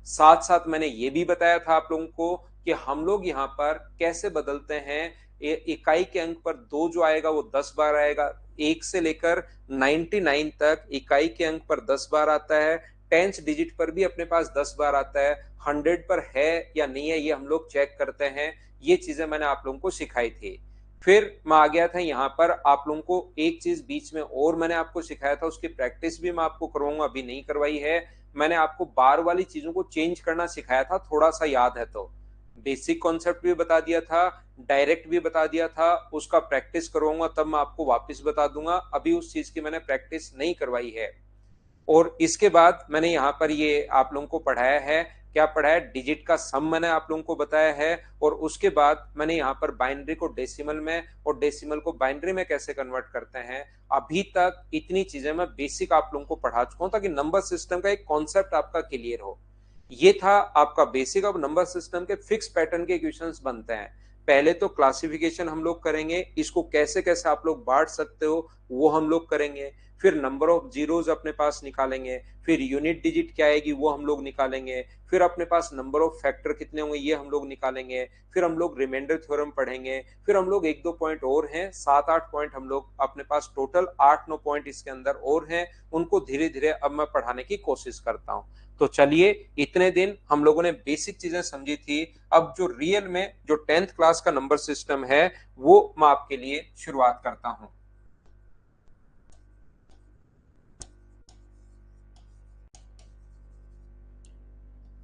साथ साथ मैंने ये भी बताया था आप लोगों को कि हम लोग यहाँ पर कैसे बदलते हैं। इकाई के अंक पर 2 जो आएगा वो 10 बार आएगा। 1 से लेकर 99 तक इकाई के अंक पर 10 बार आता है। 10th डिजिट पर भी अपने पास 10 बार आता है। 100 पर है या नहीं है ये हम लोग चेक करते हैं। ये चीजें मैंने आप लोगों को सिखाई थी। फिर मैं आ गया था यहाँ पर आप लोगों को एक चीज बीच में और मैंने आपको सिखाया था, उसकी प्रैक्टिस भी मैं आपको करवाऊंगा, अभी नहीं करवाई है। मैंने आपको बार वाली चीजों को चेंज करना सिखाया था, थोड़ा सा याद है तो। बेसिक कॉन्सेप्ट भी बता दिया था, डायरेक्ट भी बता दिया था, उसका प्रैक्टिस करवाऊंगा तब मैं आपको वापस बता दूंगा। अभी उस चीज की मैंने प्रैक्टिस नहीं करवाई है। और इसके बाद मैंने यहाँ पर ये आप लोगों को पढ़ाया है, क्या पढ़ाया, डिजिट का सम मैंने आप लोगों को बताया है। और उसके बाद मैंने यहाँ पर बाइनरी को डेसिमल में और डेसिमल को बाइनरी में कैसे कन्वर्ट करते हैं। अभी तक इतनी चीजें मैं बेसिक आप लोगों को पढ़ा चुका हूँ ताकि नंबर सिस्टम का एक कॉन्सेप्ट आपका क्लियर हो। ये था आपका बेसिक। अब नंबर सिस्टम के फिक्स पैटर्न के क्वेश्चंस बनते हैं। पहले तो क्लासिफिकेशन हम लोग करेंगे, इसको कैसे कैसे आप लोग बांट सकते हो वो हम लोग करेंगे। फिर नंबर ऑफ जीरोज अपने पास निकालेंगे। फिर यूनिट डिजिट क्या आएगी वो हम लोग निकालेंगे। फिर अपने पास नंबर ऑफ फैक्टर कितने होंगे ये हम लोग निकालेंगे। फिर हम लोग रिमाइंडर थ्योरम पढ़ेंगे। फिर हम लोग 1-2 पॉइंट और हैं, 7-8 पॉइंट हम लोग अपने पास, टोटल 8-9 पॉइंट इसके अंदर और हैं। उनको धीरे धीरे अब मैं पढ़ाने की कोशिश करता हूँ। तो चलिए इतने दिन हम लोगों ने बेसिक चीजें समझी थी। अब जो रियल में जो 10th क्लास का नंबर सिस्टम है वो मैं आपके लिए शुरुआत करता हूं।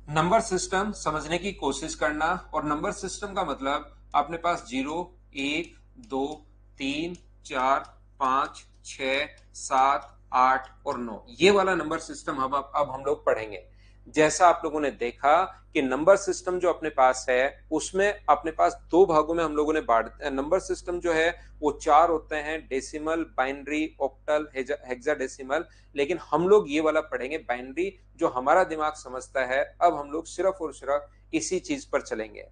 नंबर सिस्टम समझने की कोशिश करना। और नंबर सिस्टम का मतलब अपने पास 0, 1, 2, 3, 4, 5, 6, 7, 8 और 9, ये वाला नंबर सिस्टम अब हम लोग पढ़ेंगे। जैसा आप लोगों ने देखा कि नंबर सिस्टम जो अपने पास है उसमें अपने पास दो भागों में हम लोगों ने बांट, नंबर सिस्टम जो है वो 4 होते हैं, डेसिमल, बाइनरी, ऑक्टल, हेक्साडेसिमल। लेकिन हम लोग ये वाला पढ़ेंगे बाइनरी, जो हमारा दिमाग समझता है। अब हम लोग सिर्फ और सिर्फ इसी चीज पर चलेंगे।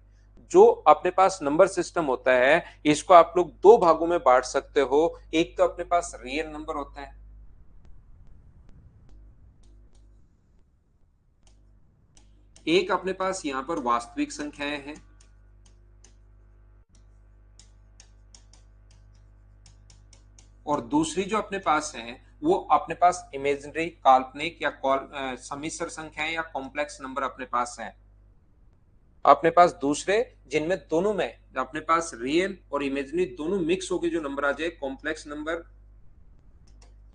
जो अपने पास नंबर सिस्टम होता है इसको आप लोग दो भागों में बांट सकते हो। एक तो अपने पास रियल नंबर होता है, एक अपने पास यहां पर वास्तविक संख्याएं हैं, और दूसरी जो अपने पास है वो अपने पास इमेजिनरी, काल्पनिक या सम्मिश्र संख्याएं या कॉम्प्लेक्स नंबर अपने पास है। अपने पास दूसरे जिनमें दोनों में अपने पास रियल और इमेजिनरी दोनों मिक्स होकर जो नंबर आ जाए, कॉम्प्लेक्स नंबर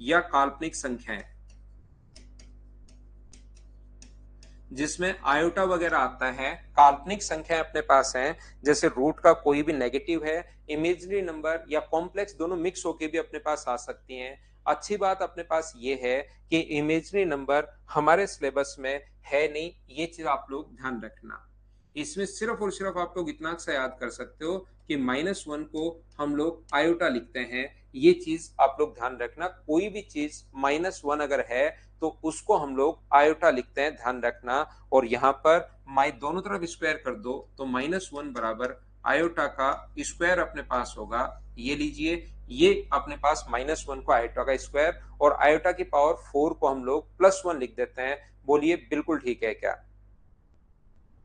या काल्पनिक संख्याएं, जिसमें आयोटा वगैरह आता है। काल्पनिक संख्याएं अपने पास हैं, जैसे रूट का कोई भी नेगेटिव है, इमेजिनरी नंबर या कॉम्प्लेक्स दोनों मिक्स होके भी अपने पास आ सकती हैं। अच्छी बात अपने पास ये है कि इमेजिनरी नंबर हमारे सिलेबस में है नहीं, ये चीज आप लोग ध्यान रखना। इसमें सिर्फ और सिर्फ आप लोग इतना सा याद कर सकते हो कि -1 को हम लोग आयोटा लिखते हैं, ये चीज आप लोग ध्यान रखना। कोई भी चीज -1 अगर है तो उसको हम लोग आयोटा लिखते हैं, ध्यान रखना। और यहाँ पर माई दोनों तरफ स्क्वायर कर दो तो -1 बराबर आयोटा का स्क्वायर अपने पास होगा। ये लीजिए, ये अपने पास -1 को आयोटा का स्क्वायर और आयोटा की पावर 4 को हम लोग +1 लिख देते हैं। बोलिए बिल्कुल ठीक है क्या?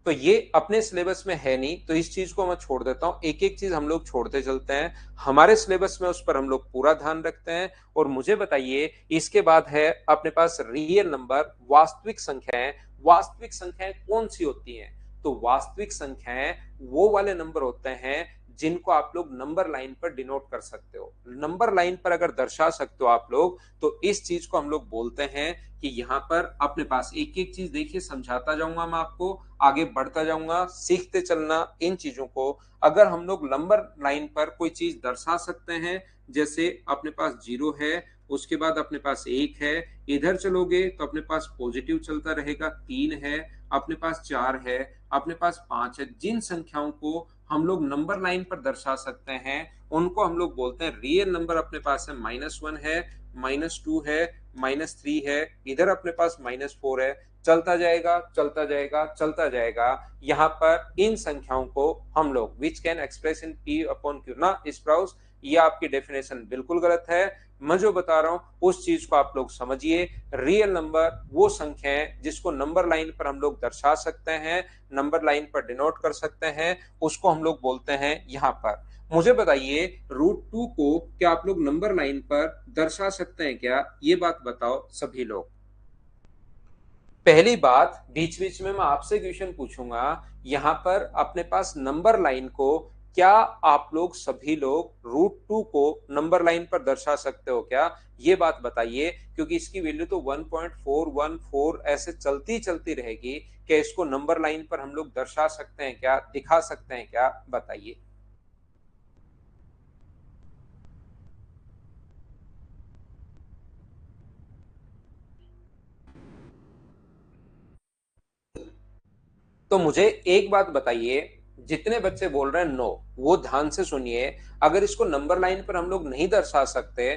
तो ये अपने सिलेबस में है नहीं, तो इस चीज को मैं छोड़ देता हूं। एक एक चीज हम लोग छोड़ते चलते हैं, हमारे सिलेबस में उस पर हम लोग पूरा ध्यान रखते हैं। और मुझे बताइए, इसके बाद है अपने पास रियल नंबर, वास्तविक संख्याएं। वास्तविक संख्याएं कौन सी होती हैं? तो वास्तविक संख्याएं वो वाले नंबर होते हैं जिनको आप लोग नंबर लाइन पर डिनोट कर सकते हो। नंबर लाइन पर अगर दर्शा सकते हो आप लोग, तो इस चीज को हम लोग बोलते हैं कि यहाँ पर अपने पास एक एक चीज देखिए, समझाता जाऊंगा मैं आपको, आगे बढ़ता जाऊंगा, सीखते चलना इन चीजों को। अगर हम लोग नंबर लाइन पर कोई चीज दर्शा सकते हैं, जैसे अपने पास 0 है, उसके बाद अपने पास 1 है, इधर चलोगे तो अपने पास पॉजिटिव चलता रहेगा, 3 है, अपने पास 4 है, अपने पास 5 है। जिन संख्याओं को हम लोग नंबर लाइन पर दर्शा सकते हैं उनको हम लोग बोलते हैं रियल नंबर। अपने पास है -1 है, -2 है, -3 है, इधर अपने पास -4 है। चलता जाएगा, चलता जाएगा, चलता जाएगा। यहाँ पर इन संख्याओं को हम लोग which can express in P upon Q ना स्प्राउस, ये आपकी डेफिनेशन बिल्कुल गलत है। मैं जो बता रहा हूं उस चीज को आप लोग समझिए। रियल नंबर वो संख्या है जिसको नंबर लाइन पर हम लोग दर्शा सकते हैं, नंबर लाइन पर डिनोट कर सकते हैं, उसको हम लोग बोलते हैं यहाँ पर। मुझे बताइए, √2 को क्या आप लोग नंबर लाइन पर दर्शा सकते हैं क्या? ये बात बताओ सभी लोग। पहली बात, बीच बीच में मैं आपसे क्वेश्चन पूछूंगा, यहाँ पर अपने पास नंबर लाइन को क्या आप लोग सभी लोग √2 को नंबर लाइन पर दर्शा सकते हो क्या? ये बात बताइए, क्योंकि इसकी वैल्यू तो 1.414 ऐसे चलती चलती रहेगी। क्या इसको नंबर लाइन पर हम लोग दर्शा सकते हैं क्या, दिखा सकते हैं क्या? बताइए। तो मुझे एक बात बताइए, जितने बच्चे बोल रहे हैं नो, वो ध्यान से सुनिए। अगर इसको नंबर लाइन पर हम लोग नहीं दर्शा सकते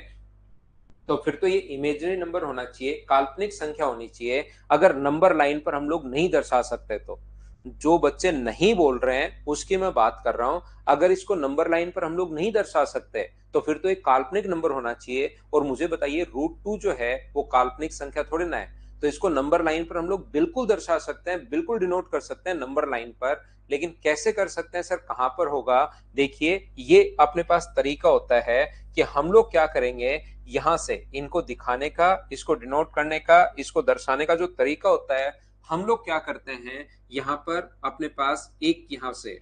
तो फिर तो ये इमेजिनरी नंबर होना चाहिए, काल्पनिक संख्या होनी चाहिए। अगर नंबर लाइन पर हम लोग नहीं दर्शा सकते तो जो बच्चे नहीं बोल रहे हैं उसकी मैं बात कर रहा हूं। अगर इसको नंबर लाइन पर हम लोग नहीं दर्शा सकते तो फिर तो एक काल्पनिक नंबर होना चाहिए। और मुझे बताइए, √2 जो है वो काल्पनिक संख्या थोड़ी ना है, तो इसको नंबर लाइन पर हम लोग बिल्कुल दर्शा सकते हैं, बिल्कुल डिनोट कर सकते हैं नंबर लाइन पर। लेकिन कैसे कर सकते हैं सर, कहां पर होगा? देखिए, ये अपने पास तरीका होता है कि हम लोग क्या करेंगे, यहां से इनको दिखाने का, इसको डिनोट करने का, इसको दर्शाने का जो तरीका होता है, हम लोग क्या करते हैं, यहाँ पर अपने पास एक यहां से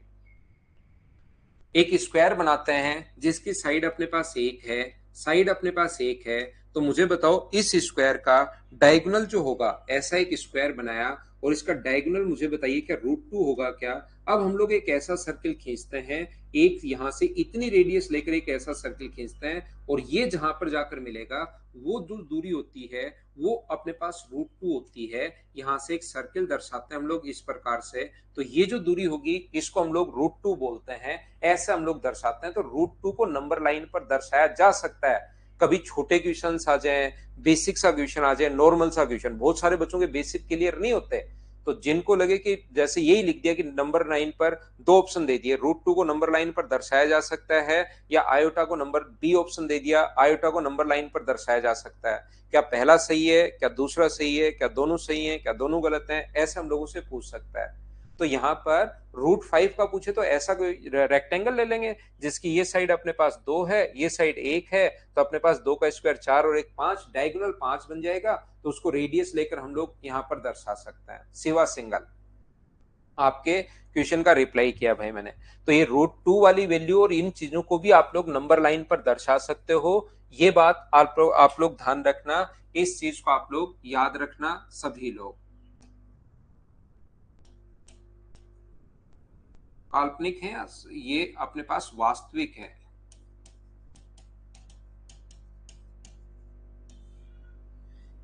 एक स्क्वायर बनाते हैं जिसकी साइड अपने पास 1 है, साइड अपने पास 1 है। तो मुझे बताओ, इस स्क्वायर का डायगोनल जो होगा, ऐसा एक स्क्वायर बनाया और इसका डायगोनल मुझे बताइए क्या √2 होगा क्या? अब हम लोग एक ऐसा सर्किल खींचते हैं, एक यहां से इतनी रेडियस लेकर एक ऐसा सर्किल खींचते हैं, और ये जहां पर जाकर मिलेगा वो जो दूरी होती है वो अपने पास √2 होती है। यहां से एक सर्किल दर्शाते हैं हम लोग इस प्रकार से, तो ये जो दूरी होगी इसको हम लोग √2 बोलते हैं, ऐसे हम लोग दर्शाते हैं। तो √2 को नंबर लाइन पर दर्शाया जा सकता है। कभी छोटे क्वेश्चन आ जाए, बेसिक सा क्वेश्चन आ जाए, नॉर्मल सा क्वेश्चन, बहुत सारे बच्चों के बेसिक क्लियर नहीं होते, तो जिनको लगे कि जैसे यही लिख दिया कि नंबर लाइन पर दो ऑप्शन दे दिए, √2 को नंबर लाइन पर दर्शाया जा सकता है या आयोटा को नंबर बी ऑप्शन दे दिया, आयोटा को नंबर लाइन पर दर्शाया जा सकता है, क्या पहला सही है, क्या दूसरा सही है, क्या दोनों सही है, क्या दोनों गलत हैं, ऐसे हम लोगों से पूछ सकता है। तो यहाँ पर √5 का पूछे तो ऐसा कोई रेक्टेंगल ले लेंगे जिसकी ये साइड अपने पास 2 है, ये साइड 1 है, तो अपने पास 2 का स्क्वायर 4 और 1 5, डायगोनल 5 बन जाएगा, तो उसको रेडियस लेकर हम लोग यहाँ पर दर्शा सकते हैं। सिवा सिंगल आपके क्वेश्चन का रिप्लाई किया भाई मैंने। तो ये √2 वाली वैल्यू और इन चीजों को भी आप लोग नंबर लाइन पर दर्शा सकते हो। ये बात आप लोग ध्यान रखना, इस चीज को आप लोग याद रखना सभी लोग। काल्पनिक है, ये अपने पास वास्तविक है।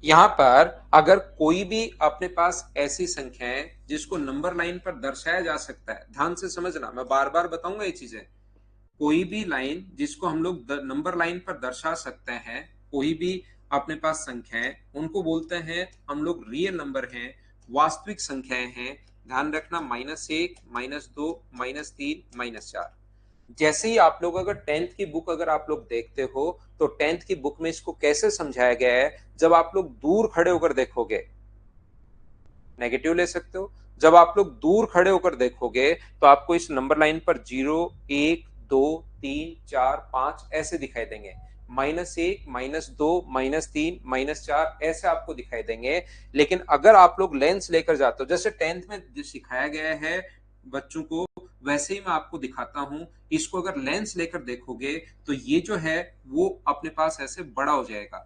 यहां पर अगर कोई भी अपने पास ऐसी संख्या है जिसको नंबर लाइन पर दर्शाया जा सकता है, ध्यान से समझना, मैं बार बार बताऊंगा ये चीजें। कोई भी लाइन जिसको हम लोग नंबर लाइन पर दर्शा सकते हैं, कोई भी अपने पास संख्या है, उनको बोलते हैं हम लोग रियल नंबर हैं, वास्तविक संख्याएं हैं। ध्यान रखना, -1, -2, -3, -4। जैसे ही आप लोग अगर 10th की बुक अगर आप लोग देखते हो तो 10th की बुक में इसको कैसे समझाया गया है, जब आप लोग दूर खड़े होकर देखोगे नेगेटिव ले सकते हो, जब आप लोग दूर खड़े होकर देखोगे तो आपको इस नंबर लाइन पर 0, 1, 2, 3, 4, 5 ऐसे दिखाई देंगे, -1, -2, -3, -4 ऐसे आपको दिखाई देंगे। लेकिन अगर आप लोग लेंस लेकर जाते हो, जैसे 10th में जो सिखाया गया है बच्चों को, वैसे ही मैं आपको दिखाता हूं। इसको अगर लेंस लेकर देखोगे तो ये जो है वो अपने पास ऐसे बड़ा हो जाएगा,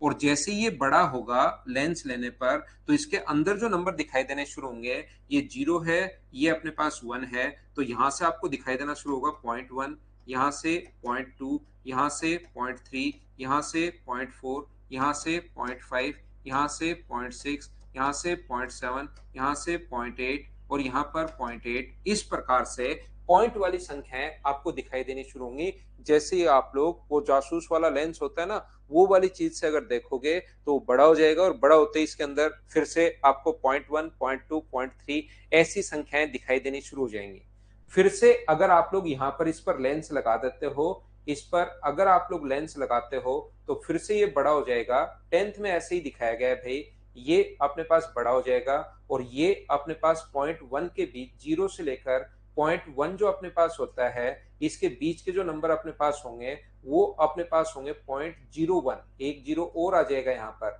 और जैसे ये बड़ा होगा लेंस लेने पर तो इसके अंदर जो नंबर दिखाई देने शुरू होंगे, ये 0 है, ये अपने पास 1 है, तो यहां से आपको दिखाई देना शुरू होगा 0.1, यहां से 0.2, यहां से 0.3, यहां से 0.4, यहां से 0.5, यहां से 0.6, यहां से 0.7, यहां से 0.8 और यहां पर 0.8। इस प्रकार से पॉइंट वाली संख्याएं आपको दिखाई देनी शुरू होंगी। जैसे ही आप लोग वो जासूस वाला लेंस होता है ना, वो वाली चीज से अगर देखोगे तो वो बड़ा हो जाएगा, और बड़ा होते ही इसके अंदर फिर से आपको 0.1, 0.2, 0.3 ऐसी संख्याएं दिखाई देनी शुरू हो जाएंगी। फिर से अगर आप लोग यहाँ पर इस पर लेंस लगा देते हो, इस पर अगर आप लोग लेंस लगाते हो तो फिर से ये बड़ा हो जाएगा। 10th में ऐसे ही दिखाया गया है भाई, ये अपने पास बड़ा हो जाएगा, और ये अपने पास 0.1 के बीच, 0 से लेकर 0.1 जो अपने पास होता है, इसके बीच के जो नंबर अपने पास होंगे वो अपने पास होंगे 0.01, एक जीरो और आ जाएगा यहाँ पर,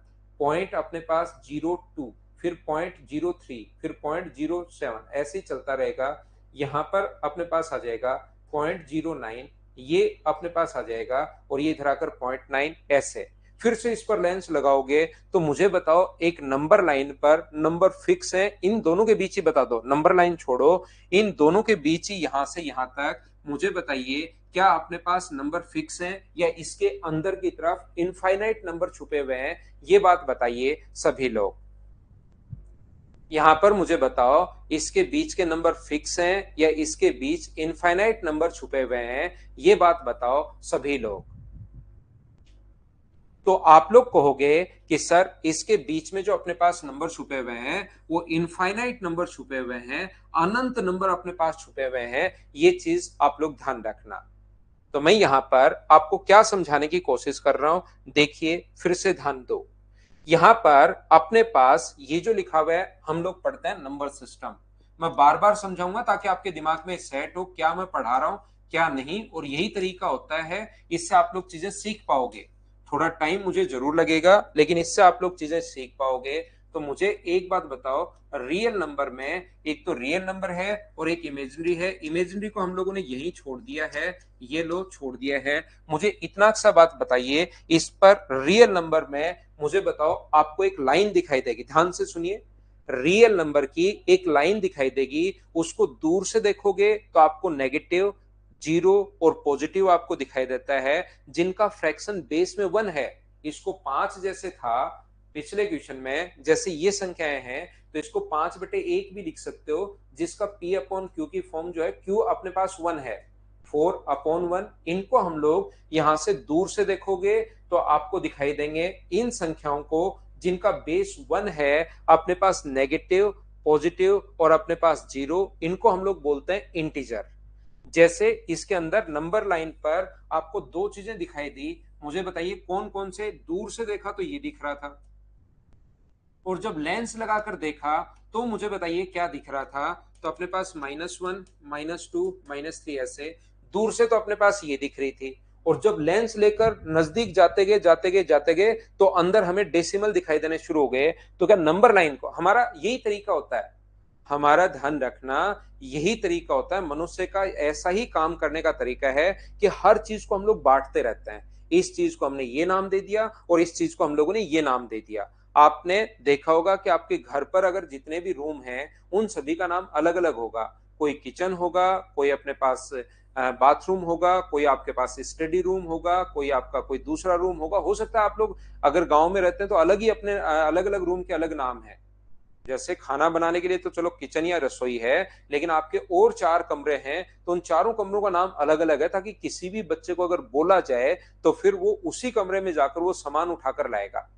पॉइंट अपने पास 0.2, फिर 0.03, फिर 0.07, ऐसे ही चलता रहेगा। यहाँ पर अपने पास आ जाएगा 0.09, ये अपने पास आ जाएगा, और ये इधर आकर 0.9 ऐसे। फिर से इस पर लेंस लगाओगे तो मुझे बताओ, एक नंबर लाइन पर नंबर फिक्स है, इन दोनों के बीच ही बता दो, नंबर लाइन छोड़ो, इन दोनों के बीच ही यहां से यहां तक मुझे बताइए, क्या अपने पास नंबर फिक्स हैं या इसके अंदर की तरफ इनफाइनाइट नंबर छुपे हुए हैं? ये बात बताइए सभी लोग। यहां पर मुझे बताओ, इसके बीच के नंबर फिक्स हैं या इसके बीच इनफाइनाइट नंबर छुपे हुए हैं? ये बात बताओ सभी लोग। तो आप लोग कहोगे कि सर इसके बीच में जो अपने पास नंबर छुपे हुए हैं वो इनफाइनाइट नंबर छुपे हुए हैं, अनंत नंबर अपने पास छुपे हुए हैं। ये चीज आप लोग ध्यान रखना। तो मैं यहां पर आपको क्या समझाने की कोशिश कर रहा हूं, देखिए फिर से ध्यान दो। यहां पर अपने पास ये जो लिखा हुआ है, हम लोग पढ़ते हैं नंबर सिस्टम। मैं बार बार समझाऊंगा ताकि आपके दिमाग में सेट हो क्या मैं पढ़ा रहा हूं क्या नहीं, और यही तरीका होता है, इससे आप लोग चीजें सीख पाओगे। थोड़ा टाइम मुझे जरूर लगेगा लेकिन इससे आप लोग चीजें सीख पाओगे। तो मुझे एक बात बताओ, रियल नंबर में एक तो रियल नंबर है और एक इमेजिनरी है। इमेजिनरी को हम लोगों ने यही छोड़ दिया है, ये लो छोड़ दिया है। मुझे इतना सा बात बताइए, इस पर रियल नंबर में मुझे बताओ, आपको एक लाइन दिखाई देगी, ध्यान से सुनिए, रियल नंबर की एक लाइन दिखाई देगी, उसको दूर से देखोगे तो आपको नेगेटिव, जीरो और पॉजिटिव आपको दिखाई देता है, जिनका फ्रैक्शन बेस में 1 है। इसको 5 जैसे था पिछले क्वेश्चन में, जैसे ये संख्याएं हैं तो इसको 5/1 भी लिख सकते हो, जिसका P अपॉन Q की फॉर्म जो है, Q अपने पास 1 है, 4/1। इनको हम लोग यहां से दूर से देखोगे तो आपको दिखाई देंगे इन संख्याओं को जिनका बेस 1 है, अपने पास नेगेटिव, पॉजिटिव और अपने पास जीरो, इनको हम लोग बोलते हैं इंटीजर। जैसे इसके अंदर नंबर लाइन पर आपको दो चीजें दिखाई दी, मुझे बताइए कौन कौन से? दूर से देखा तो ये दिख रहा था, और जब लेंस लगाकर देखा तो मुझे बताइए क्या दिख रहा था? तो अपने पास -1, -2, -3 ऐसे दूर से तो अपने पास ये दिख रही थी, और जब लेंस लेकर नजदीक जाते गए जाते गए जाते गए तो अंदर हमें डेसिमल दिखाई देने शुरू हो गए। तो क्या नंबर लाइन को, हमारा यही तरीका होता है, हमारा ध्यान रखना, यही तरीका होता है मनुष्य का, ऐसा ही काम करने का तरीका है कि हर चीज को हम लोग बांटते रहते हैं। इस चीज को हमने ये नाम दे दिया और इस चीज को हम लोगों ने ये नाम दे दिया। आपने देखा होगा कि आपके घर पर अगर जितने भी रूम हैं उन सभी का नाम अलग अलग होगा। कोई किचन होगा, कोई अपने पास बाथरूम होगा, कोई आपके पास स्टडी रूम होगा, कोई आपका कोई दूसरा रूम होगा। हो सकता है आप लोग अगर गांव में रहते हैं तो अलग ही अपने अलग अलग रूम के अलग नाम है। जैसे खाना बनाने के लिए तो चलो किचन या रसोई है, लेकिन आपके और 4 कमरे हैं तो उन चारों कमरों का नाम अलग अलग है, ताकि किसी भी बच्चे को अगर बोला जाए तो फिर वो उसी कमरे में जाकर वो सामान उठाकर लाएगा।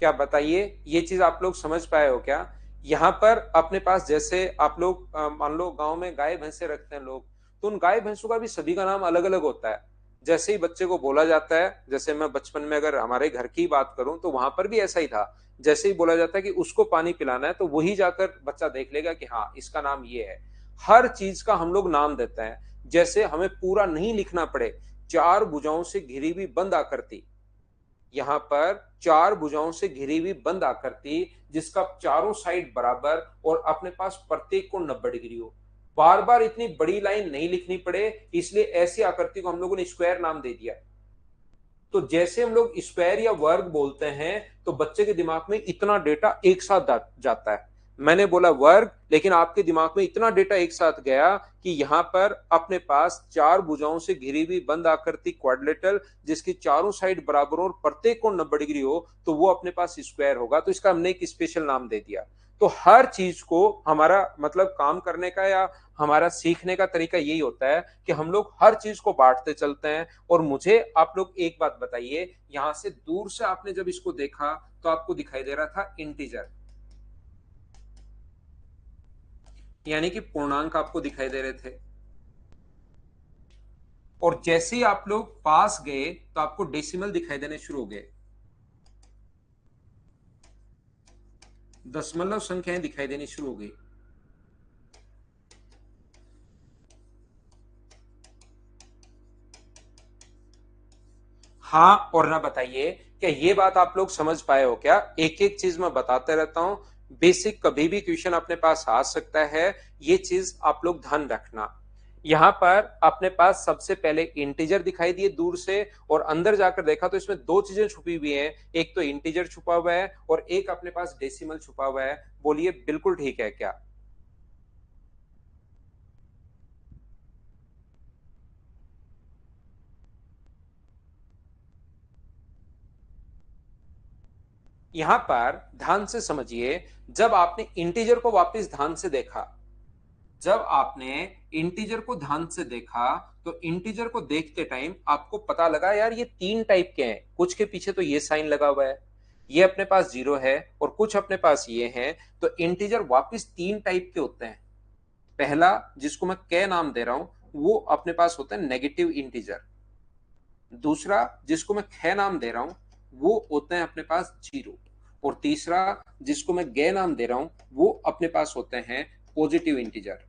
क्या बताइए, ये चीज आप लोग समझ पाए हो क्या? यहाँ पर अपने पास जैसे आप लोग मान लो गांव में गाय भैंसे रखते हैं लोग, तो उन गाय भैंसों का भी सभी का नाम अलग अलग होता है। जैसे ही बच्चे को बोला जाता है, जैसे मैं बचपन में अगर हमारे घर की बात करूं तो वहां पर भी ऐसा ही था। जैसे ही बोला जाता है कि उसको पानी पिलाना है तो वही जाकर बच्चा देख लेगा कि हाँ इसका नाम ये है। हर चीज का हम लोग नाम देते हैं, जैसे हमें पूरा नहीं लिखना पड़े। चार भुजाओं से घिरी हुई बंद आकृति, यहाँ पर चार भुजाओं से घिरी हुई बंद आकृति जिसका चारों साइड बराबर और अपने पास प्रत्येक को 90 डिग्री हो। बार बार इतनी बड़ी लाइन नहीं लिखनी पड़े, इसलिए ऐसी आकृति को हम लोगों ने स्क्वायर नाम दे दिया। तो जैसे हम लोग स्क्वायर या वर्ग बोलते हैं तो बच्चे के दिमाग में इतना डेटा एक साथ जाता है। मैंने बोला वर्ग, लेकिन आपके दिमाग में इतना डेटा एक साथ गया कि यहाँ पर अपने पास चार भुजाओं से घिरी हुई बंद आकृति क्वाड्रिलेटरल जिसकी चारों साइड बराबर हो और प्रत्येक कोण 90 डिग्री हो, तो वो अपने पास स्क्वायर होगा। तो इसका हमने एक स्पेशल नाम दे दिया। तो हर चीज को हमारा मतलब काम करने का या हमारा सीखने का तरीका यही होता है कि हम लोग हर चीज को बांटते चलते हैं। और मुझे आप लोग एक बात बताइए, यहां से दूर से आपने जब इसको देखा तो आपको दिखाई दे रहा था इंटीजर, यानी कि पूर्णांक आपको दिखाई दे रहे थे। और जैसे ही आप लोग पास गए तो आपको डेसिमल दिखाई देने शुरू हो गए, दशमलव संख्याएं दिखाई देनी शुरू हो गई। हाँ और ना बताइए, क्या ये बात आप लोग समझ पाए हो क्या? एक एक चीज मैं बताते रहता हूं, बेसिक कभी भी क्वेश्चन अपने पास आ सकता है, ये चीज आप लोग ध्यान रखना। यहां पर अपने पास सबसे पहले इंटीजर दिखाई दिए दूर से, और अंदर जाकर देखा तो इसमें दो चीजें छुपी हुई हैं, एक तो इंटीजर छुपा हुआ है और एक अपने पास डेसिमल छुपा हुआ है। बोलिए बिल्कुल ठीक है क्या? यहां पर ध्यान से समझिए, जब आपने इंटीजर को वापस ध्यान से देखा, जब आपने इंटीजर को ध्यान से देखा तो इंटीजर को देखते टाइम आपको पता लगा यार ये 3 टाइप के हैं। कुछ के पीछे तो ये साइन लगा हुआ है, ये अपने पास जीरो है, और कुछ अपने पास ये है। तो इंटीजर वापस 3 टाइप के होते हैं। पहला जिसको मैं क नाम दे रहा हूं वो अपने पास होता है नेगेटिव इंटीजर। दूसरा जिसको मैं ख नाम दे रहा हूं वो होते हैं अपने पास जीरो। और तीसरा जिसको मैं ग नाम दे रहा हूं वो अपने पास होते हैं पॉजिटिव इंटीजर।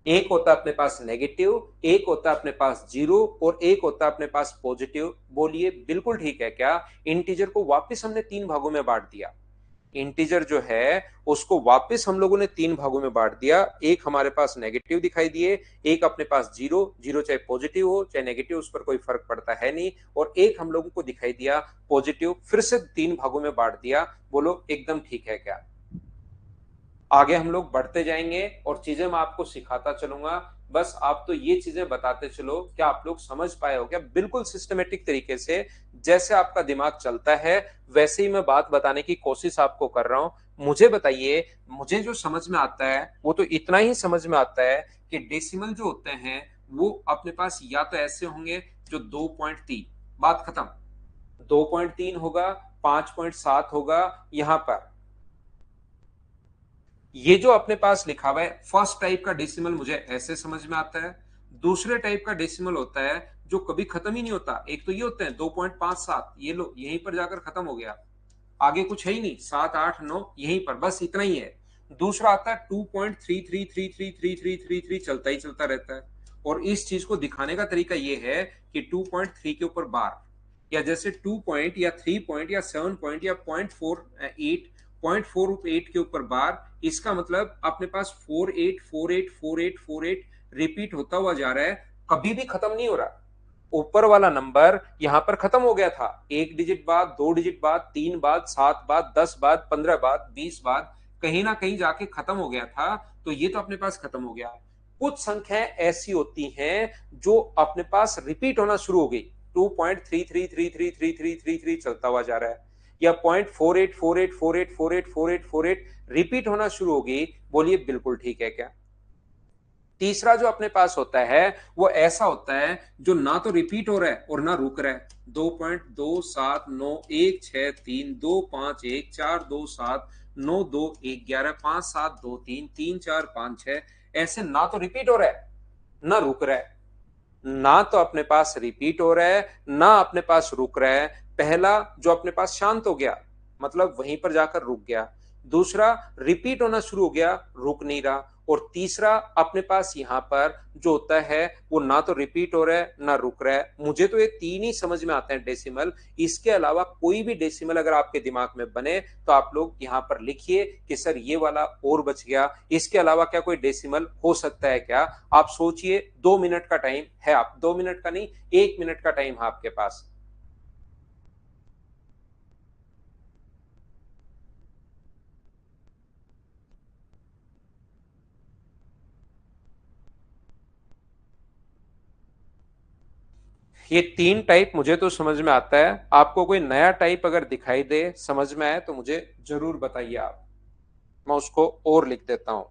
एक होता है अपने पास नेगेटिव, एक होता है अपने पास जीरो, और एक होता है अपने पास पॉजिटिव। बोलिए बिल्कुल ठीक है क्या? इंटीजर को वापस हमने 3 भागों में बांट दिया। इंटीजर जो है उसको वापस हम लोगों ने 3 भागों में बांट दिया। एक हमारे पास नेगेटिव दिखाई दिए, एक अपने पास जीरो, जीरो चाहे पॉजिटिव हो चाहे नेगेटिव उस पर कोई फर्क पड़ता है नहीं, और एक हम लोगों को दिखाई दिया पॉजिटिव, फिर से 3 भागों में बांट दिया। बोलो एकदम ठीक है क्या? आगे हम लोग बढ़ते जाएंगे और चीजें मैं आपको सिखाता चलूंगा, बस आप तो ये चीजें बताते चलो। क्या आप लोग समझ पाए हो क्या? बिल्कुल सिस्टमेटिक तरीके से जैसे आपका दिमाग चलता है वैसे ही मैं बात बताने की कोशिश आपको कर रहा हूं। मुझे बताइए, मुझे जो समझ में आता है वो तो इतना ही समझ में आता है कि डेसिमल जो होते हैं वो अपने पास या तो ऐसे होंगे जो 2.3, बात खत्म। 2.3 होगा, 5.7 होगा यहां पर। ये जो अपने पास लिखा हुआ है फर्स्ट टाइप का डेसिमल मुझे ऐसे समझ में आता है। दूसरे टाइप का डेसिमल होता है जो कभी खत्म ही नहीं होता। एक तो ये होते हैं 2.57, ये लो यहीं पर जाकर खत्म हो गया, आगे कुछ है ही नहीं, 7 8 9 यहीं पर बस इतना ही है। दूसरा आता है 2.33333333 चलता ही चलता रहता है। और इस चीज को दिखाने का तरीका ये है कि 2.3 के ऊपर बार, या जैसे 2 पॉइंट या 3 पॉइंट या 7 पॉइंट या 0.48 के ऊपर बार, इसका मतलब अपने पास 48484848 रिपीट होता हुआ जा रहा है, कभी भी खत्म नहीं हो रहा। ऊपर वाला नंबर यहां पर खत्म हो गया था, एक डिजिट बाद, दो डिजिट बाद, तीन बाद, 7 बाद, 10 बाद, 15 बाद, 20 बाद, कहीं ना कहीं जाके खत्म हो गया था। तो ये तो अपने पास खत्म हो गया। कुछ संख्याएं ऐसी होती हैं जो अपने पास रिपीट होना शुरू हो गई, 2.33333333 चलता हुआ जा रहा है, या 0.4848484848 रिपीट होना शुरू हो गई। बोलिए बिल्कुल ठीक है क्या? तीसरा जो अपने पास होता है वो ऐसा होता है जो ना तो रिपीट हो रहा है और ना रुक रहा है, 2.2791632527192115723 ऐसे ना तो रिपीट हो रहा है ना रुक रहा है। ना तो अपने पास रिपीट हो रहा है ना अपने पास रुक रहा है। पहला जो अपने पास शांत हो गया, मतलब वहीं पर जाकर रुक गया। दूसरा रिपीट होना शुरू हो गया, रुक नहीं रहा। और तीसरा अपने पास यहां पर जो होता है वो ना तो रिपीट हो रहा है ना रुक रहा है। मुझे तो ये तीन ही समझ में आते हैं डेसिमल। इसके अलावा कोई भी डेसिमल अगर आपके दिमाग में बने तो आप लोग यहां पर लिखिए कि सर ये वाला और बच गया, इसके अलावा क्या कोई डेसिमल हो सकता है क्या? आप सोचिए, 2 मिनट का टाइम है, आप 2 मिनट का नहीं 1 मिनट का टाइम है आपके पास। ये तीन टाइप मुझे तो समझ में आता है। आपको कोई नया टाइप अगर दिखाई दे, समझ में आए, तो मुझे जरूर बताइए आप, मैं उसको और लिख देता हूं।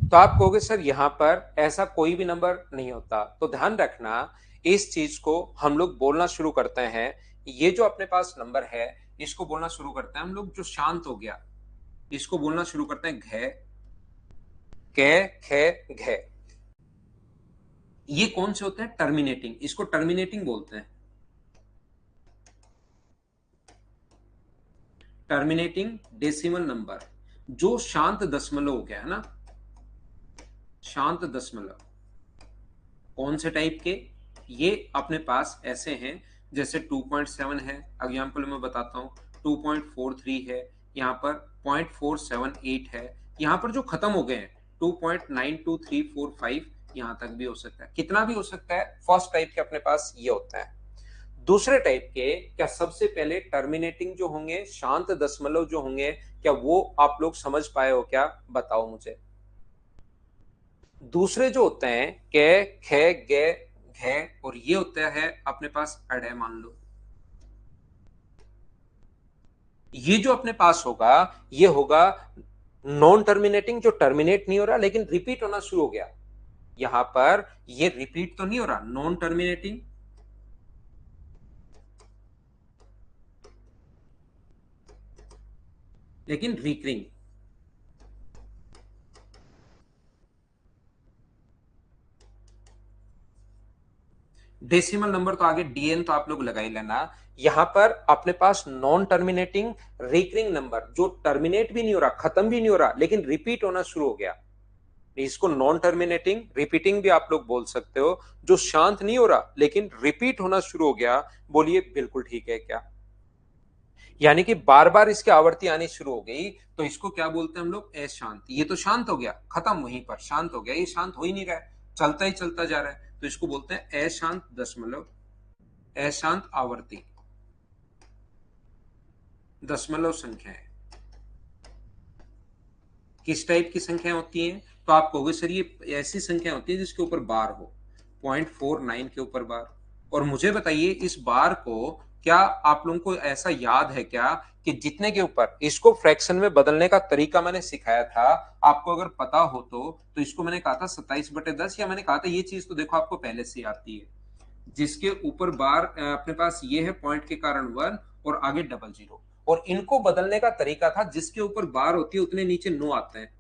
तो आप कहोगे सर यहां पर ऐसा कोई भी नंबर नहीं होता। तो ध्यान रखना, इस चीज को हम लोग बोलना शुरू करते हैं। ये जो अपने पास नंबर है इसको बोलना शुरू करते हैं हम लोग, जो शांत हो गया इसको बोलना शुरू करते हैं घ, कै, ख, घ। ये कौन से होते हैं? टर्मिनेटिंग, इसको टर्मिनेटिंग बोलते हैं। टर्मिनेटिंग डेसिमल नंबर, जो शांत दशमलव हो गया है ना, शांत दशमलव। कौन से टाइप के? ये अपने पास ऐसे हैं जैसे 2.7 है, एग्जाम्पल मैं बताता हूँ, 2.43 है, यहाँ पर 0.478 है, यहाँ पर जो खत्म हो गए हैं 2.92345, यहाँ तक भी हो सकता है, कितना भी हो सकता है। फर्स्ट टाइप के अपने पास ये होता है। दूसरे टाइप के, क्या सबसे पहले टर्मिनेटिंग जो होंगे, शांत दशमलव जो होंगे, क्या वो आप लोग समझ पाए हो क्या? बताओ मुझे। दूसरे जो होते हैं कै, ख, गे, घे, और ये होता है अपने पास अड़े, मान लो। ये जो अपने पास होगा ये होगा नॉन टर्मिनेटिंग, जो टर्मिनेट नहीं हो रहा लेकिन रिपीट होना शुरू हो गया। यहां पर ये रिपीट तो नहीं हो रहा, नॉन टर्मिनेटिंग, लेकिन रिकरिंग। डेसिमल नंबर तो आगे डीएन तो आप लोग लगा ही लेना। यहां पर अपने पास नॉन टर्मिनेटिंग रिकरिंग नंबर, जो टर्मिनेट भी नहीं हो रहा, खत्म भी नहीं हो रहा, लेकिन रिपीट होना शुरू हो गया। इसको नॉन टर्मिनेटिंग रिपीटिंग भी आप लोग बोल सकते हो, जो शांत नहीं हो रहा लेकिन रिपीट होना शुरू हो गया। बोलिए बिल्कुल ठीक है क्या? यानी कि बार बार इसकी आवृत्ति आनी शुरू हो गई, तो इसको क्या बोलते हैं हम लोग? अशांत। ये तो शांत हो गया, खत्म, वहीं पर शांत हो गया। ये शांत हो ही नहीं रहा है, चलता ही चलता जा रहा है, तो इसको बोलते हैं अशांत दशमलव, अशांत आवर्ती दशमलव संख्याएं। किस टाइप की संख्याएं होती हैं? तो आप कहोगे सर ये ऐसी संख्या होती है जिसके ऊपर बार हो, 0.49 के ऊपर बार। और मुझे बताइए इस बार को क्या आप लोगों को ऐसा याद है क्या कि जितने के ऊपर इसको फ्रैक्शन में बदलने का तरीका मैंने सिखाया था, आपको अगर पता हो तो इसको मैंने कहा था 27/10, या मैंने कहा था ये चीज तो देखो आपको पहले से आती है, जिसके ऊपर बार अपने पास ये है पॉइंट के कारण 1 और आगे डबल जीरो, और इनको बदलने का तरीका था जिसके ऊपर बार होती है उतने नीचे नो आते हैं।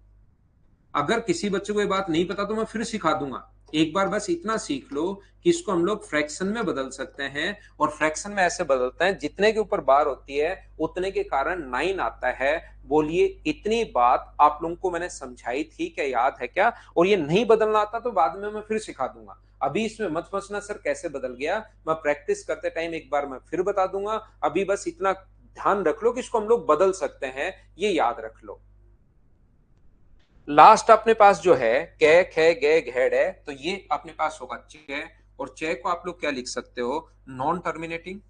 अगर किसी बच्चे को ये बात नहीं पता तो मैं फिर सिखा दूंगा, एक बार बस इतना सीख लो कि इसको हम लोग फ्रैक्शन में बदल सकते हैं, और फ्रैक्शन में ऐसे बदलते हैं जितने के ऊपर बार होती है उतने के कारण 9 आता है। बोलिए इतनी बात आप लोगों को मैंने समझाई थी, क्या याद है क्या? और ये नहीं बदलना आता तो बाद में मैं फिर सिखा दूंगा, अभी इसमें मत फंसना सर कैसे बदल गया, मैं प्रैक्टिस करते टाइम एक बार मैं फिर बता दूंगा। अभी बस इतना ध्यान रख लो कि इसको हम लोग बदल सकते हैं, ये याद रख लो। लास्ट अपने पास जो है कै खे गे घेड़ है, तो ये अपने पास होगा चे, और चे को आप लोग क्या लिख सकते हो? Non terminating,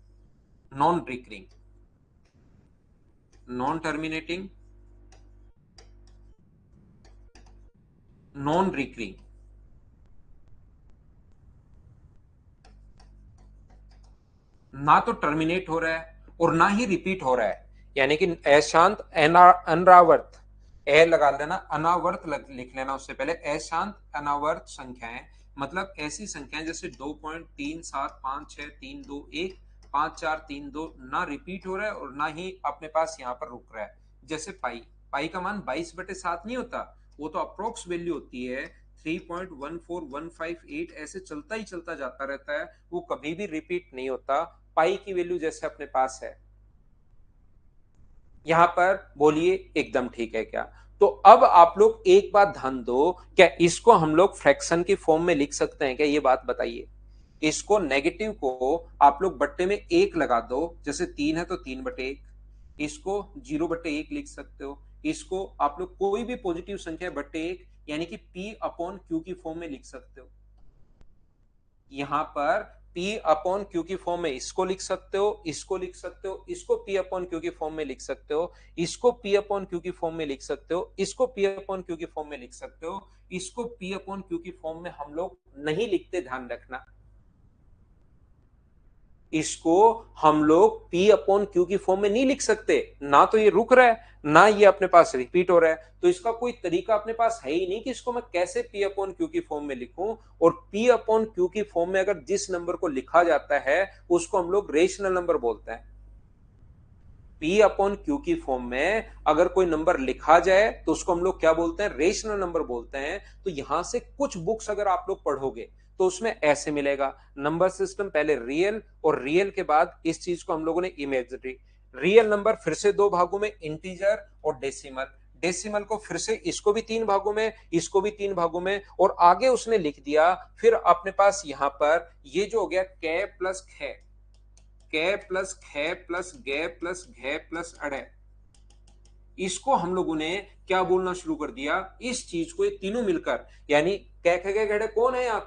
non recurring, non terminating, non recurring. ना तो टर्मिनेट हो रहा है और ना ही रिपीट हो रहा है, यानी कि अशांत अनावर्त, ए लगा लेना, अनावर्त लिख लेना उससे पहले, अशांत अनावर्त संख्याएं, मतलब ऐसी संख्याएं जैसे 2.3756321 5432, ना रिपीट हो रहा है और ना ही अपने पास यहाँ पर रुक रहा है। जैसे पाई, पाई का मान 22/7 नहीं होता, वो तो अप्रोक्स वैल्यू होती है 3.14158, ऐसे चलता ही चलता जाता रहता है, वो कभी भी रिपीट नहीं होता। पाई की वैल्यू जैसे अपने पास है यहां पर, बोलिए एकदम ठीक है क्या? तो अब आप लोग एक बात ध्यान दो, क्या इसको हम लोग फ्रैक्शन की फॉर्म में लिख सकते हैं क्या? ये बात बताइए। इसको नेगेटिव को आप लोग बट्टे में एक लगा दो, जैसे 3 है तो 3/1, इसको 0/1 लिख सकते हो, इसको आप लोग कोई भी पॉजिटिव संख्या बट्टे एक यानी कि P/Q की फॉर्म में लिख सकते हो। यहां पर P/Q की फॉर्म में इसको लिख सकते हो, इसको लिख सकते हो, इसको P/Q की फॉर्म में लिख सकते हो, इसको P/Q की फॉर्म में लिख सकते हो, इसको P/Q की फॉर्म में लिख सकते हो, इसको P/Q की फॉर्म में हम लोग नहीं लिखते, ध्यान रखना। इसको हम लोग P/Q की फॉर्म में नहीं लिख सकते, ना तो ये रुक रहा है ना ये अपने पास रिपीट हो रहा है, तो इसका कोई तरीका अपने पास है ही नहीं कि इसको मैं कैसे P/Q की फॉर्म में लिखूं। और P/Q की फॉर्म में अगर जिस नंबर को लिखा जाता है उसको हम लोग रेशनल नंबर बोलते हैं। P/Q की फॉर्म में अगर कोई नंबर लिखा जाए तो उसको हम लोग क्या बोलते हैं? रेशनल नंबर बोलते हैं। तो यहां से कुछ बुक्स अगर आप लोग पढ़ोगे तो उसमें ऐसे मिलेगा नंबर सिस्टम, पहले रियल, और रियल के बाद इस चीज को हम लोगों ने इमेजरी, रियल नंबर फिर से दो भागों में, इंटीजर और डेसिमल, डेसिमल को फिर से इसको भी तीन भागों में, इसको भी तीन भागों में, और आगे उसने लिख दिया फिर अपने पास यहां पर ये जो हो गया कै प्लस खे, कै प्लस खे प्लस गे प्लस घे प्लस अड़े, इसको हम लोगों ने क्या बोलना शुरू कर दिया? इस चीज को ये तीनों मिलकर, यानी कै खे गे घड़े कौन है यहाँ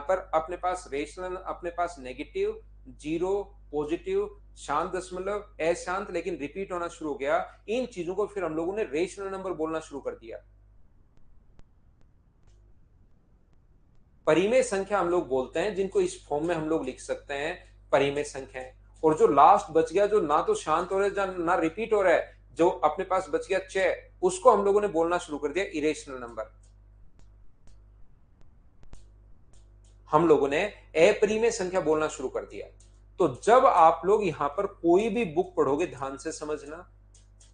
पर अपने पास रेशनल, अपने पास नेगेटिव, जीरो, पॉजिटिव, शांत दशमलव, अशांत लेकिन रिपीट होना शुरू हो गया, इन चीजों को फिर हम लोगों ने रेशनल नंबर बोलना शुरू कर दिया। परिमेय संख्या हम लोग बोलते हैं जिनको इस फॉर्म में हम लोग लिख सकते हैं, परिमेय संख्या। और जो लास्ट बच गया, जो ना तो शांत हो रहा है ना रिपीट हो रहा है, जो अपने पास बच गया चे, उसको हम लोगों ने बोलना शुरू कर दिया इरेशनल नंबर। हम लोगों ने अपरिमेय संख्या बोलना शुरू कर दिया। तो जब आप लोग यहां पर कोई भी बुक पढ़ोगे, ध्यान से समझना,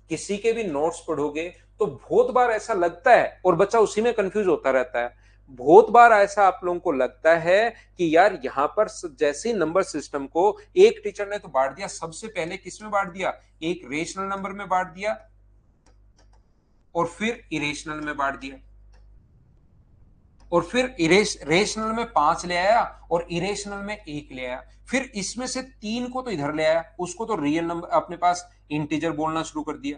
किसी के भी नोट्स पढ़ोगे तो बहुत बार ऐसा लगता है, और बच्चा उसी में कंफ्यूज होता रहता है, बहुत बार ऐसा आप लोगों को लगता है कि यार यहां पर जैसे नंबर सिस्टम को एक टीचर ने तो बांट दिया, सबसे पहले किस में बांट दिया? एक रेशनल नंबर में बांट दिया और फिर इरेशनल में बांट दिया। और फिर रेशनल में 5 ले आया और इरेशनल में 1 ले आया। फिर इसमें से 3 को तो इधर ले आया, उसको तो रियल नंबर अपने पास इंटीजर बोलना शुरू कर दिया,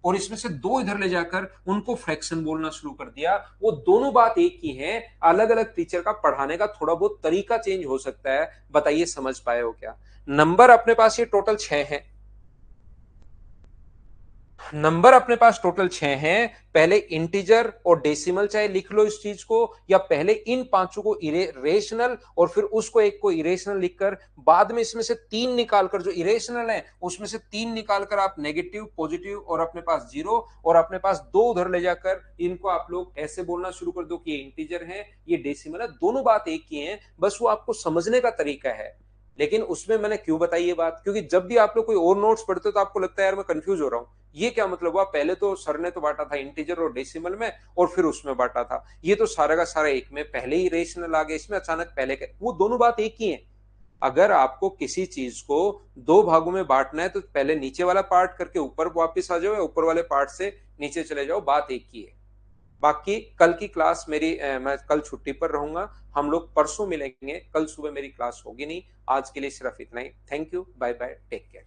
और इसमें से 2 इधर ले जाकर उनको फ्रैक्शन बोलना शुरू कर दिया। वो दोनों बात एक ही है, अलग अलग टीचर का पढ़ाने का थोड़ा बहुत तरीका चेंज हो सकता है। बताइए समझ पाए हो क्या? नंबर अपने पास ये टोटल 6 हैं, नंबर अपने पास टोटल 6 हैं। पहले इंटीजर और डेसिमल चाहे लिख लो इस चीज को, या पहले इन पांचों को रेशनल और फिर उसको एक को इरेशनल लिखकर बाद में इसमें से 3 निकालकर, जो इरेशनल है उसमें से 3 निकालकर आप नेगेटिव, पॉजिटिव और अपने पास 0 और अपने पास 2 उधर ले जाकर इनको आप लोग ऐसे बोलना शुरू कर दो कि ये इंटीजर है, ये डेसिमल है। दोनों बात एक ही है, बस वो आपको समझने का तरीका है। लेकिन उसमें मैंने क्यों बताई ये बात, क्योंकि जब भी आप लोग कोई और नोट्स पढ़ते हो तो आपको लगता है यार मैं कंफ्यूज हो रहा हूं, ये क्या मतलब हुआ, पहले तो सर ने तो बांटा था इंटीजर और डेसिमल में और फिर उसमें बांटा था, ये तो सारा का सारा एक में, पहले ही रेशनल आ गया, इसमें अचानक पहले के, वो दोनों बात एक ही है। अगर आपको किसी चीज को 2 भागों में बांटना है तो पहले नीचे वाला पार्ट करके ऊपर वापस आ जाओ, या ऊपर वाले पार्ट से नीचे चले जाओ, बात एक ही है। बाकी कल की क्लास मेरी मैं कल छुट्टी पर रहूंगा, हम लोग परसों मिलेंगे, कल सुबह मेरी क्लास होगी नहीं। आज के लिए सिर्फ इतना ही। Thank you, bye bye, take care.